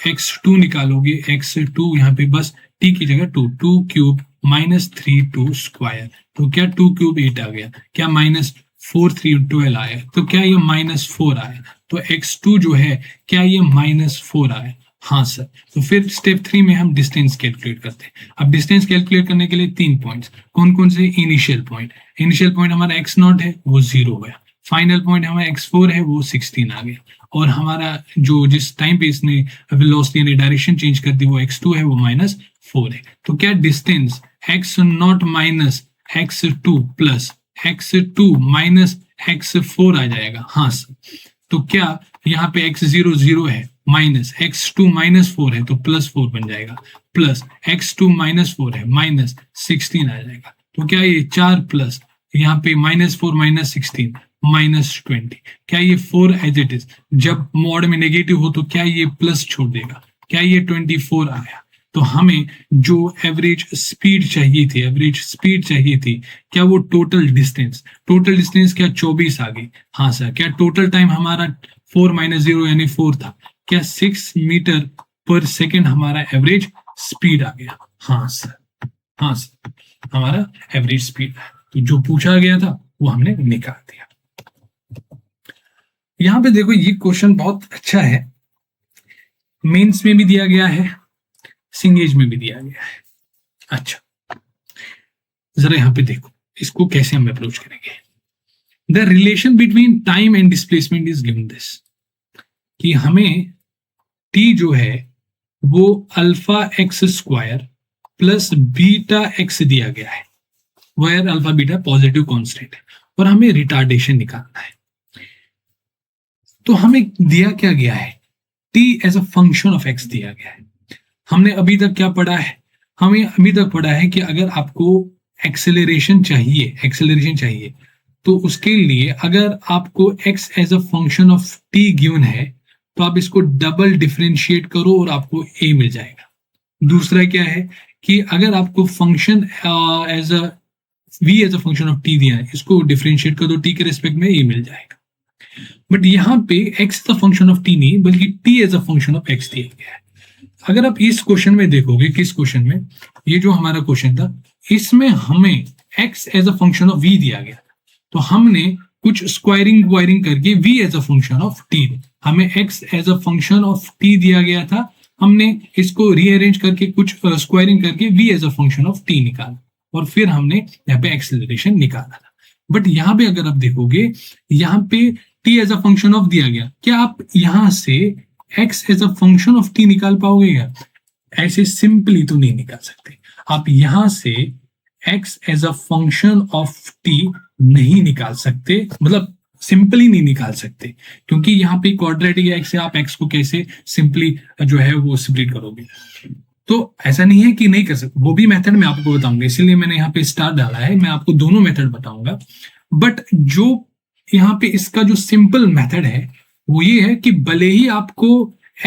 x2 निकालोगे, x2 यहाँ पे बस t की जगह 2³ माइनस 3² तो क्या 2³ 8 आ गया, क्या माइनस 4 3 12 आया, तो क्या ये माइनस 4 आया। तो x2 जो है क्या ये माइनस 4 आया, हाँ सर। तो फिर स्टेप 3 में हम डिस्टेंस कैलकुलेट करते हैं। अब डिस्टेंस कैलकुलेट करने के लिए 3 पॉइंट्स, कौन कौन से, इनिशियल पॉइंट हमारा x0 है वो 0 है, फाइनल पॉइंट हमारा x4 है वो 16 आ गया, और हमारा जो जिस टाइम पे इसने वेलोसिटी यानी डायरेक्शन चेंज कर दी वो x2 है वो -4 है। तो क्या distance x0 minus x2 plus x2 minus x4 आ जाएगा, हाँ सर। तो क्या यहाँ पे x0 0 है, माइनस x2 -4 है तो +4 बन जाएगा, प्लस x2 -4 है -16 आ जाएगा। तो क्या ये 4 प्लस यहाँ पे -4 -16 -20, क्या ये 4 एज इट इज, जब मॉड में नेगेटिव हो तो क्या ये प्लस छोड़ देगा, क्या ये 24 आया। तो हमें जो एवरेज स्पीड चाहिए थी, क्या वो टोटल डिस्टेंस क्या 24 आ गई? हाँ सर। क्या टोटल टाइम हमारा 4 - 0 यानी 4 था? क्या 6 मीटर पर सेकेंड हमारा एवरेज स्पीड आ गया? हाँ सर, हाँ सर, हमारा एवरेज स्पीड। तो जो पूछा गया था वो हमने निकाल दिया। यहां पे देखो, ये क्वेश्चन बहुत अच्छा है, मेंस में भी दिया गया है, सिंगेज में भी दिया गया है। अच्छा, जरा यहां पे देखो इसको कैसे हम अप्रोच करेंगे। The relation between time and displacement is given this, कि हमें टी जो है वो alpha x square plus beta x दिया गया है, where alpha beta positive constant है, और हमें रिटार्डेशन निकालना है। तो हमें दिया क्या गया है? T as a function of x दिया गया है। हमने अभी तक क्या पढ़ा है? हमें अभी तक पढ़ा है कि अगर आपको एक्सेलरेशन चाहिए तो उसके लिए अगर आपको x as a function of t given है तो आप इसको डबल डिफरेंशिएट करो और आपको a मिल जाएगा। दूसरा क्या है कि अगर आपको function as a v as a function of t दिया है, इसको डिफरेंशिएट कर दो t के रिस्पेक्ट में, a मिल जाएगा। बट यहाँ पे x as a function of t नहीं, बल्कि t as a function of x दिया गया है। अगर आप इस क्वेश्चन में देखोगे, किस क्वेश्चन में, ये जो हमारा क्वेश्चन था, इसमें हमें x as a function of v दिया गया, तो हमने कुछ स्क्वायरिंग वायरिंग करके v as a function of t, हमें x as a function of t दिया गया था, हमने इसको रीअरेंज करके कुछ स्क्वायरिंग करके v as a function of t निकाला, और फिर हमने यहाँ पे एक्सेलरेशन निकाला था। बट यहाँ पे अगर आप देखोगे, यहाँ पे t as a function of दिया गया, क्या आप यहाँ से x as a function of t निकाल पाओगे क्या? ऐसे सिंपली तो नहीं निकाल सकते। आप यहां से x as a function of t नहीं निकाल सकते, मतलब सिंपली नहीं निकाल सकते, क्योंकि यहाँ पे क्वाड्रेटिक एक्स से आप x को कैसे सिंपली जो है वो स्प्लिट करोगे। तो ऐसा नहीं है कि नहीं कर सकते, वो भी मेथड मैं आपको बताऊंगा, इसीलिए मैंने यहाँ पे स्टार डाला है, मैं आपको दोनों मेथड बताऊंगा। बट जो यहाँ पे इसका जो सिंपल मेथड है वो ये है कि भले ही आपको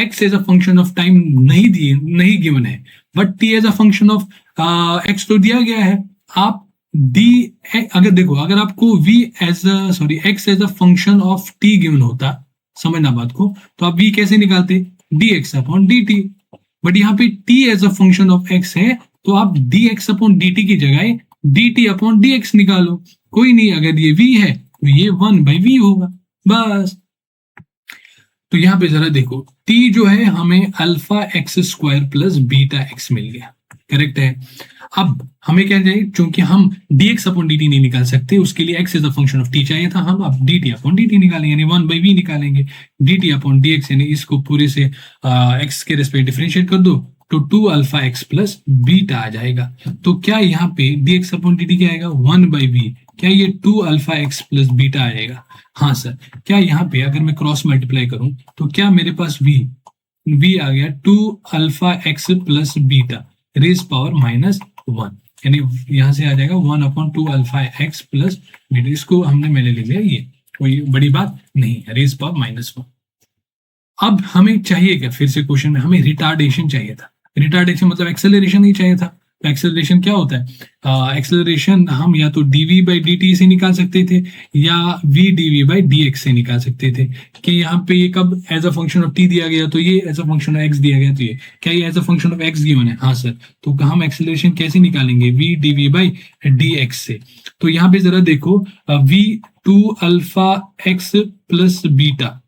x as a function of time नहीं गिवन है, but t as a function of x तो दिया गया है। आप d, अगर देखो, अगर आपको x as a function of t given होता, समझना बात को, तो आप v कैसे निकालते? dx upon dt। बट यहाँ पे t as a function of x है, तो आप dx अपॉन dt की जगह dt अपॉन dx निकालो। कोई नहीं, अगर ये v है तो ये 1/v होगा, बस। तो यहाँ पे जरा देखो, t जो है हमें alpha x square plus beta x मिल गया, करेक्ट है। अब हमें क्या चाहिए? क्योंकि हम dx अपॉन dt नहीं निकाल सकते, उसके लिए x is a function of t चाहिए था, हम अब dt अपॉन dt निकालेंगे, यानी 1/v निकालेंगे। dt अपॉन dx यानी इसको पूरे से x के रेस्पेक्ट डिफरेंशिएट कर दो, तो 2 अल्फा एक्स प्लस बीटा आ जाएगा। तो क्या यहाँ पे dx अपॉन dt क्या आएगा? 1/v। क्या ये 2 अल्फा एक्स प्लस बीटा आएगा? हाँ सर। क्या यहाँ पे अगर मैं क्रॉस मल्टीप्लाई करूं तो क्या मेरे पास v आ गया 2 alpha x plus beta raise power -1, यानी यहां से आ जाएगा 1/2 अल्फा एक्स प्लस बीटा। इसको मैंने ले लिया, ये कोई बड़ी बात नहीं है, रेज पावर -1। अब हमें चाहिए क्या? फिर से क्वेश्चन में हमें रिटार्डेशन चाहिए था। रिटार्डेशन मतलब एक्सेलरेशन नहीं चाहिए था। तो एक्सेलरेशन क्या होता है? एक्सेलरेशन हम या तो dv/dt से निकाल सकते थे या v dv/dx से निकाल सकते थे। कि यहाँ पे ये कब as a function of t दिया गया, तो ये as a function of x दिया गया, तो ये क्या ये as a function of x given है? हाँ सर। तो हम एक्सेलरेशन कैसे निकालेंगे? v dv/dx से। तो यहाँ पे जरा देखो, v 2 alpha x plus beta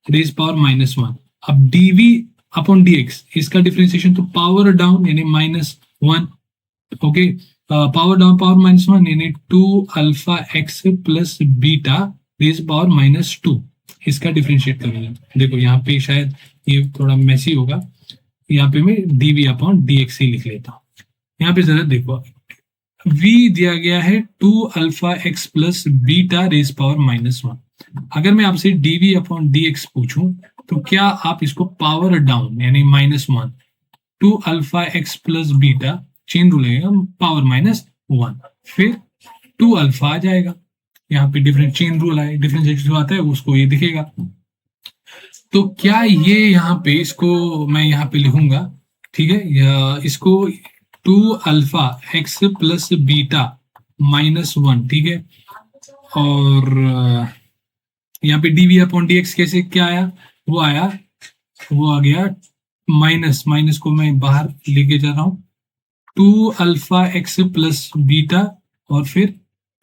raise power -1। अब dv अपॉन dx, इसका डिफरेंशिएशन तो पावर डाउन यानी -1, ओके, पावर डाउन पावर -1 यानी 2 alpha x plus beta raise power -2, इसका डिफरेंशिएट करेंगे। देखो यहाँ पे शायद ये थोड़ा मैसी होगा, यहाँ पे मैं dv अपॉन dx ही लिख लेता हूँ। यहाँ पे जरा देखो, v दिया गया है 2 alpha x plus beta raise power -1। अगर मैं आपसे dv अपॉन dx पूछूं तो क्या आप इसको पावर डाउन यानी -1, 2 alpha x plus beta, chain rule लगेगा, पावर -1, फिर 2 अल्फा आ जाएगा। यहाँ पे डिफरेंट चेन रूल आए, डिफरेंशिएशन जो आता है उसको ये दिखेगा। तो क्या ये यहाँ पे, इसको मैं यहाँ पे लिखूंगा ठीक है, या इसको 2 अल्फा एक्स प्लस बीटा -1, ठीक है, और यहाँ पे d v upon d x कैसे क्या आया, वो आया, वो आ गया माइनस, माइनस को मैं बाहर लेके जा रहा हूं, 2 अल्फा एक्स प्लस बीटा और फिर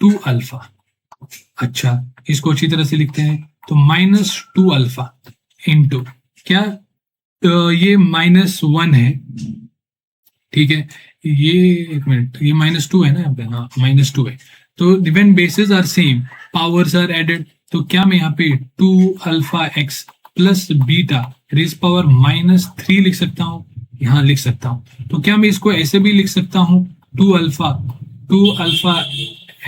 2 अल्फा। अच्छा, इसको अच्छी तरह से लिखते हैं, तो -2 अल्फा इंटू क्या, ये -1 है, ठीक है, ये एक मिनट, ये -2 है ना यहाँ पे, हाँ -2 है, तो when basis are same powers are added, तो क्या मैं यहाँ पे 2 alpha x plus beta raise power -3 लिख सकता हूँ, यहाँ लिख सकता हूँ। तो क्या मैं इसको ऐसे भी लिख सकता हूँ, 2 अल्फा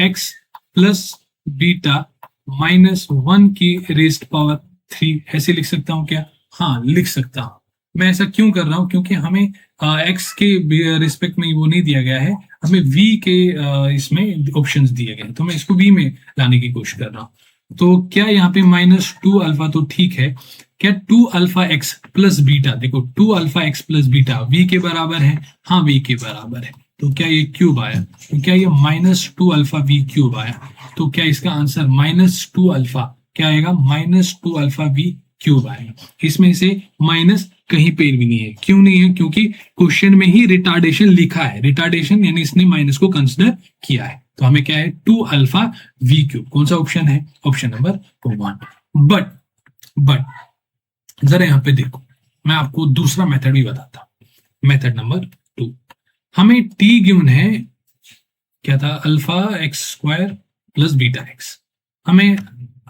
एक्स प्लस बीटा -1 की रेज पावर 3, ऐसे लिख सकता हूँ क्या, हाँ लिख सकता हूँ। मैं ऐसा क्यों कर रहा हूँ, क्योंकि हमें एक्स के रिस्पेक्ट में वो नहीं दिया गया है, हमें वी के इसमें ऑप्शंस दिए गए हैं, तो मैं इसको वी में लाने की कोशिश कर रहा हूँ। तो क्या यहाँ पे -2 अल्फा तो ठीक है, क्या 2 अल्फा एक्स प्लस बीटा, देखो 2 alpha x plus beta V के बराबर है, हाँ वी के बराबर है, तो क्या ये क्यूब आया, तो क्या ये -2 अल्फा वी क्यूब आया, तो क्या इसका आंसर -2 अल्फा क्या आएगा, -2 अल्फा वी क्यूब आएगा। इसमें से माइनस कहीं पे भी नहीं है, क्यों नहीं है, क्योंकि क्वेश्चन में ही रिटार्डेशन लिखा है, रिटार्डेशन यानी इसने माइनस को कंसिडर किया है, तो हमें क्या है 2 अल्फा वी क्यूब। कौन सा ऑप्शन है, ऑप्शन नंबर 1। बट जरा यहाँ पे देखो, मैं आपको दूसरा मेथड भी बताता हूं, मेथड नंबर 2। हमें टी गिवन है, क्या था, alpha x square plus beta x, हमें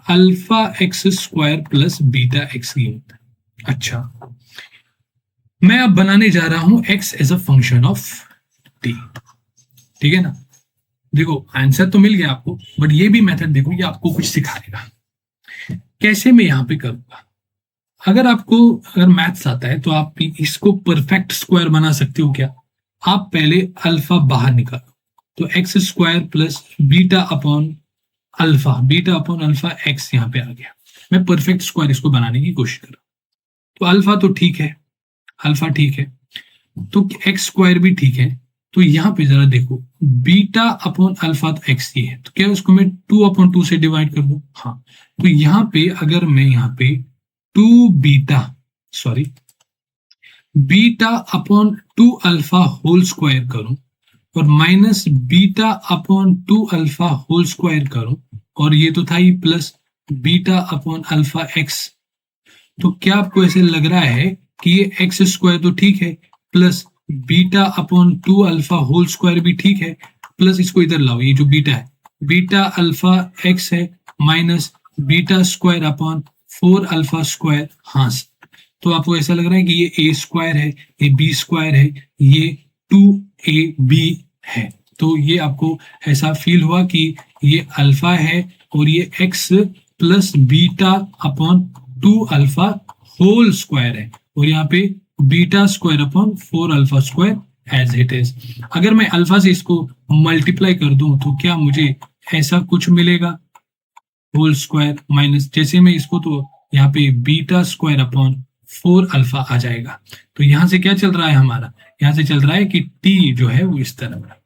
alpha x square plus beta x given. अच्छा, मैं अब बनाने जा रहा हूं x as a function of t, ठीक है ना। देखो आंसर तो मिल गया आपको, बट ये भी मेथड देखो, ये आपको कुछ सिखाएगा, कैसे मैं यहां पे करूंगा। अगर मैथ्स आता है तो आप इसको परफेक्ट स्क्वायर बना सकते हो क्या, आप पहले अल्फा बाहर निकालो, तो x square plus beta upon alpha x यहाँ पे आ गया। मैं परफेक्ट स्क्वायर इसको बनाने की कोशिश कर रहा हूं, तो अल्फा तो ठीक है, अल्फा ठीक है, तो एक्स स्क्वायर भी ठीक है, तो यहाँ पे जरा देखो, बीटा अपॉन अल्फा तो एक्स ही है, तो क्या उसको मैं 2/2 से डिवाइड कर दूं, हाँ, तो यहाँ पे अगर मैं यहाँ पे beta upon 2 alpha whole square करूं और minus beta upon 2 alpha whole square करूं, और ये तो था ही plus beta upon alpha x, तो क्या आपको ऐसे लग रहा है कि ये एक्स स्क्वायर तो ठीक है, plus beta upon 2 alpha whole square भी ठीक है, प्लस इसको इधर लाओ, ये जो बीटा है, बीटा अल्फा एक्स है, minus beta square upon 4 alpha square, हाँ, तो आपको ऐसा लग रहा है कि ये ए स्क्वायर है, ये बी स्क्वायर है, ये 2ab है, तो ये आपको ऐसा फील हुआ कि ये अल्फा है और ये x plus beta upon 2 alpha whole square है, और यहाँ पे beta square upon 4 alpha square as it is. अगर मैं अल्फा से इसको मल्टीप्लाई कर दूं तो क्या मुझे ऐसा कुछ मिलेगा, होल स्क्वायर माइनस, जैसे मैं इसको, तो यहाँ पे बीटा स्क्वायर अपॉन 4 अल्फा आ जाएगा। तो यहाँ से क्या चल रहा है हमारा, यहाँ से चल रहा है कि टी जो है वो इस तरह है,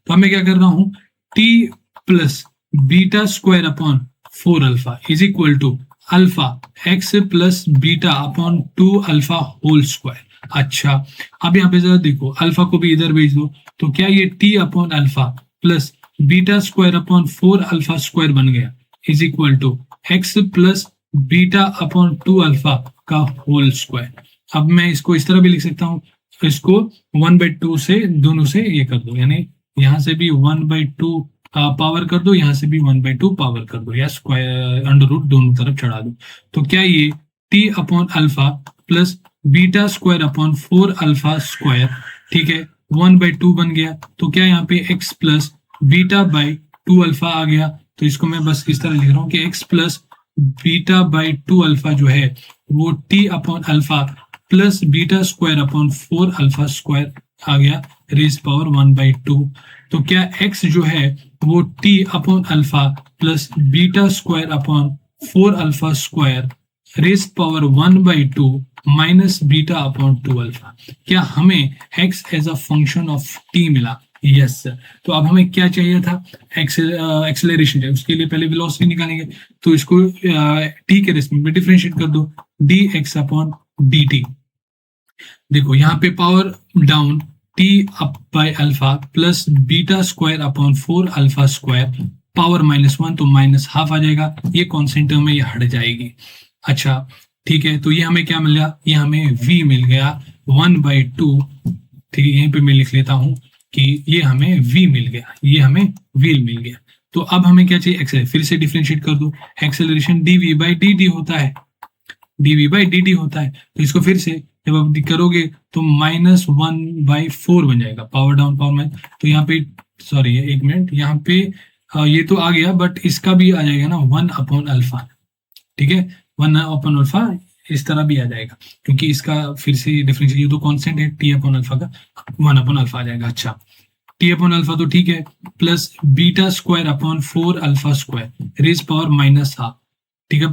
तो मैं क्या कर रहा हूं, t plus beta square upon 4 alpha is equal to alpha x plus beta upon 2 alpha whole square. अच्छा, अब यहाँ पे जरा देखो, अल्फा को भी इधर भेज दो, तो क्या ये t upon alpha plus beta square upon 4 alpha square बन गया, is equal to x plus beta upon 2 alpha का होल स्क्वायर। अब मैं इसको इस तरह भी लिख सकता हूँ, इसको 1/2 से दोनों से ये कर दो, यानी यहाँ से भी 1/2 पावर कर दो, यहाँ से भी 1/2 पावर कर दो, या स्क्वायर अंडर रूट दोनों तरफ चढ़ा दो, तो क्या ये t upon alpha plus beta square upon 4 alpha square, ठीक है, 1/2 बन गया, तो क्या यहाँ पे x plus beta by 2 alpha आ गया, तो इसको मैं बस इस तरह लिख रहा हूँ कि x plus beta by 2 alpha जो है वो t upon alpha plus beta square upon 4 alpha square आ गया, रेज पावर 1/2। तो क्या x जो है वो t upon alpha plus beta square upon 4 alpha square raise power 1/2 minus beta upon 2 alpha. क्या हमें x as a function of t मिला? Yes sir. तो अब हमें क्या चाहिए था? एक्सेलरेशन चाहिए। उसके लिए पहले वेलोसिटी निकालेंगे, तो इसको t के रेस्पेक्ट में डिफरेंशिएट कर दो, dx अपॉन dt। देखो यहाँ पे power down t up by alpha plus beta square upon 4 alpha square power -1, तो -½ आ जाएगा। ये कॉन्स्टेंट टर्म है, ये हट जाएगी। अच्छा ठीक है, तो ये हमें क्या मिल गया? ये हमें v मिल गया 1/2। ठीक है, यहीं पे मैं लिख लेता हूं कि ये हमें v मिल गया, ये हमें v मिल गया। तो अब हमें क्या चाहिए? एक्सेलरेशन। फिर से डिफरेंशिएट कर दो, एक्सेलरेशन dv/dt होता है, dv/dt होता है। तो इसको फिर से जब आप करोगे तो -1/4 बन जाएगा, पावर डाउन पावर में। तो यहाँ पे सॉरी, एक मिनट, यहाँ पे ये तो आ गया, बट इसका भी आ जाएगा ना 1/अल्फा। ठीक है, 1/अल्फा इस तरह भी आ जाएगा, क्योंकि इसका फिर से डिफरेंशिएट तो कांस्टेंट है t/अल्फा का, 1/अल्फा आ जाएगा। अच्छा, t/अल्फा तो ठीक है, plus beta square upon 4 alpha square raise power -½ ठीक है,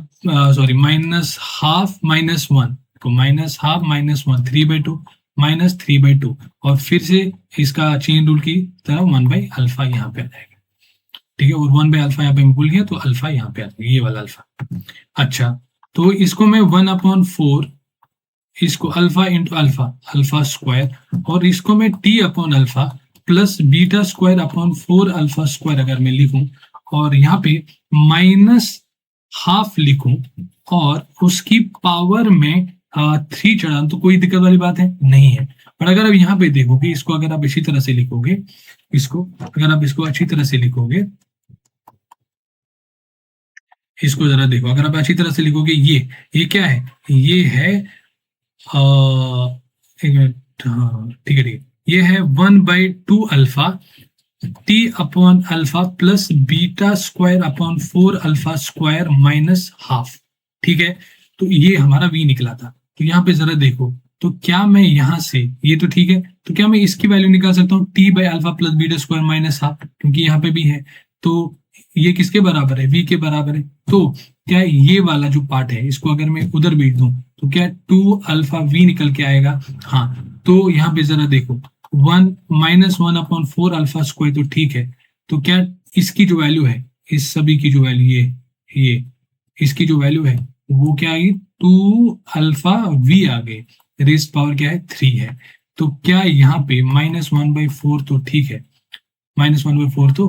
सॉरी -½ -1, तो -½ -1 3/2 -3/2, और फिर से इसका चेन रूल की तरह 1/अल्फा यहाँ पे आ जाएगा। ठीक है, और 1/अल्फा यहाँ पे मैं भूल गया, तो अल्फा यहाँ पे आ जाएगा, ये वाला अल्फा। अच्छा, तो इसको मैं 1/4, इसको alpha into alpha, alpha square, और इसको मैं t/अल्फा plus beta square upon 4 alpha square अगर मैं लिखूं, और यहाँ पे -½ लिखूं, और उसकी पावर में 3 चढ़ा, तो कोई दिक्कत वाली बात है नहीं है। पर अगर आप यहाँ पे देखोगे, इसको अगर आप इसी तरह से लिखोगे, इसको अगर आप इसको अच्छी तरह से लिखोगे, इसको जरा देखो, अगर आप अच्छी तरह से लिखोगे, ये क्या है? ये है एक मिनट, हाँ ठीक है ठीक है, ये है 1/2 अल्फा t/अल्फा plus beta square upon 4 alpha square -½ ठीक है, तो ये हमारा v निकला था। तो यहाँ पे जरा देखो, तो क्या मैं यहाँ से, ये तो ठीक है, तो क्या मैं इसकी वैल्यू निकाल सकता हूँ t/अल्फा प्लस बीटा स्क्वायर -½ क्योंकि यहाँ पे भी है, तो ये किसके बराबर है? v के बराबर है। तो क्या ये वाला जो पार्ट है, इसको अगर मैं उधर भेज दूं, तो क्या 2 अल्फा v निकल के आएगा? हाँ, तो यहाँ पे जरा देखो, 1 -1/4 अल्फा स्क्वायर, तो ठीक है। तो क्या इसकी जो वैल्यू है, इस सभी की जो वैल्यू, ये इसकी जो वैल्यू है वो क्या आएगी? 2 अल्फा v आ गए, रेज पावर क्या है? 3 है। तो क्या यहाँ पे -1/4 तो ठीक है, -1/4 तो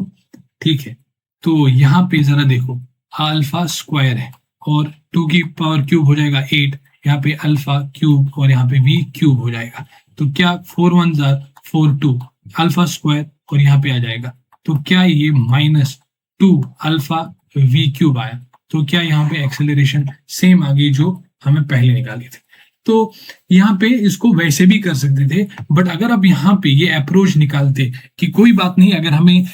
ठीक है। तो यहाँ पे जरा देखो, अल्फा स्क्वायर है और 2 की पावर क्यूब हो जाएगा 8, यहाँ पे अल्फा क्यूब और यहाँ पे v क्यूब हो जाएगा। तो क्या 4 1 जार 4 2 अल्फा स्क्वायर और यहाँ पे आ जाएगा। तो क्या ये -2 अल्फा v क्यूब आया? तो क्या यहाँ पे एक्सेलरेशन सेम आ गई जो हमें पहले निकाली थी? तो यहाँ पे इसको वैसे भी कर सकते थे, बट अगर आप यहाँ पे ये अप्रोच निकालते कि कोई बात नहीं, अगर हमें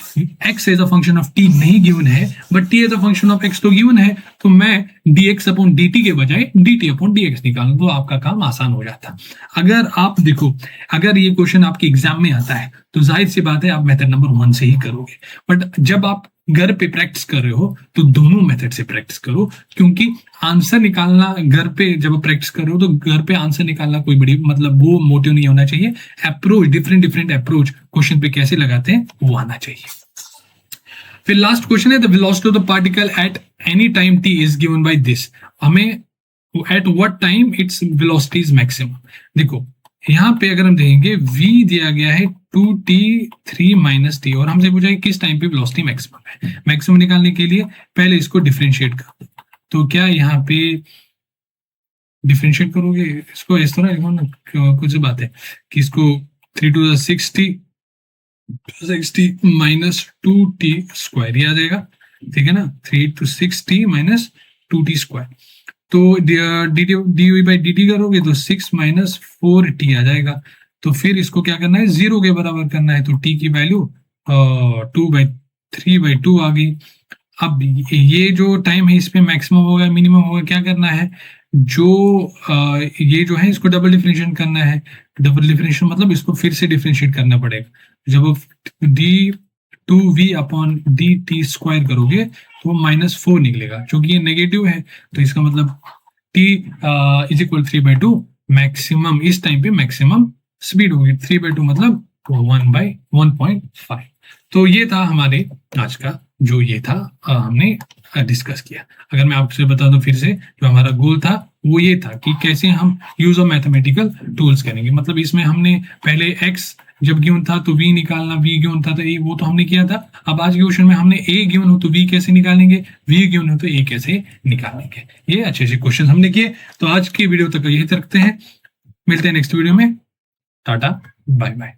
x as a function of t नहीं गिवन है but t as a function of x तो गिवन है, तो मैं dx अपॉन dt के बजाय dt अपॉन dx निकालूं, तो आपका काम आसान हो जाता। अगर आप देखो, अगर ये क्वेश्चन आपके एग्जाम में आता है तो जाहिर सी बात है आप मेथड नंबर 1 से ही करोगे, बट जब आप घर पे प्रैक्टिस कर रहे हो तो दोनों मेथड से प्रैक्टिस करो, क्योंकि आंसर निकालना घर पे जब प्रैक्टिस कर रहे हो तो घर पे आंसर निकालना कोई बड़ी मतलब वो मोटिव नहीं होना चाहिए, अप्रोच डिफरेंट अप्रोच क्वेश्चन पे कैसे लगाते हैं वो आना चाहिए। फिर लास्ट क्वेश्चन है, the velocity of the particle at any time t is given by this. हमें at what time its velocity is maximum. देखो यहाँ पे अगर हम देखेंगे v दिया गया है 2t 3 - t, और हमसे पूछा है किस टाइम पे वेलोसिटी मैक्सिमम है। मैक्सिमम निकालने के लिए पहले इसको डिफरेंशिएट कर दो, तो क्या यहाँ पे डिफरेंशिएट करोगे इसको इस तरह लिखो ना, कुछ बात है कि इसको 3 to the 60 -2t स्क्वायर, ये आ जाएगा, ठीक है ना, 3 to 6t -2t स्क्वायर। तो dy/dt करोगे तो 6 -4t आ जाएगा। तो फिर इसको क्या करना है, 0 के बराबर करना है, तो t की वैल्यू 2/3/2 आ गई। अब ये जो टाइम है इसमें मैक्सिमम होगा मिनिमम होगा, क्या करना है, जो ये जो है इसको डबल डिफरेंशिएट करना है। डबल डिफरेंशिएट मतलब इसको फिर से डिफरेंशिएट करना पड़ेगा। जब d2v अपॉन dt स्क्वायर करोगे तो -4 निकलेगा, क्योंकि ये नेगेटिव है, तो इसका मतलब t इज इक्वल 3/2 मैक्सिमम, इस टाइम पे मैक्सिमम स्पीड होगी। 3/2 मतलब 1/1.5। तो ये था हमारे आज का जो ये था हमने डिस्कस किया। अगर मैं आपसे बता दूं फिर से, जो हमारा गोल था वो ये था कि कैसे हम यूज ऑफ मैथमेटिकल टूल्स करेंगे। मतलब इसमें हमने पहले एक्स जब गिवन था तो वी निकालना, वी गिवन था तो ए, वो तो हमने किया था। अब आज के क्वेश्चन में हमने ए गिवन हो तो वी कैसे निकालेंगे, वी गिवन हो तो ए कैसे निकालेंगे। ये अच्छे अच्छे क्वेश्चन हमने किए। तो आज की वीडियो तक यही रखते हैं, मिलते हैं नेक्स्ट वीडियो में। Tata bye bye.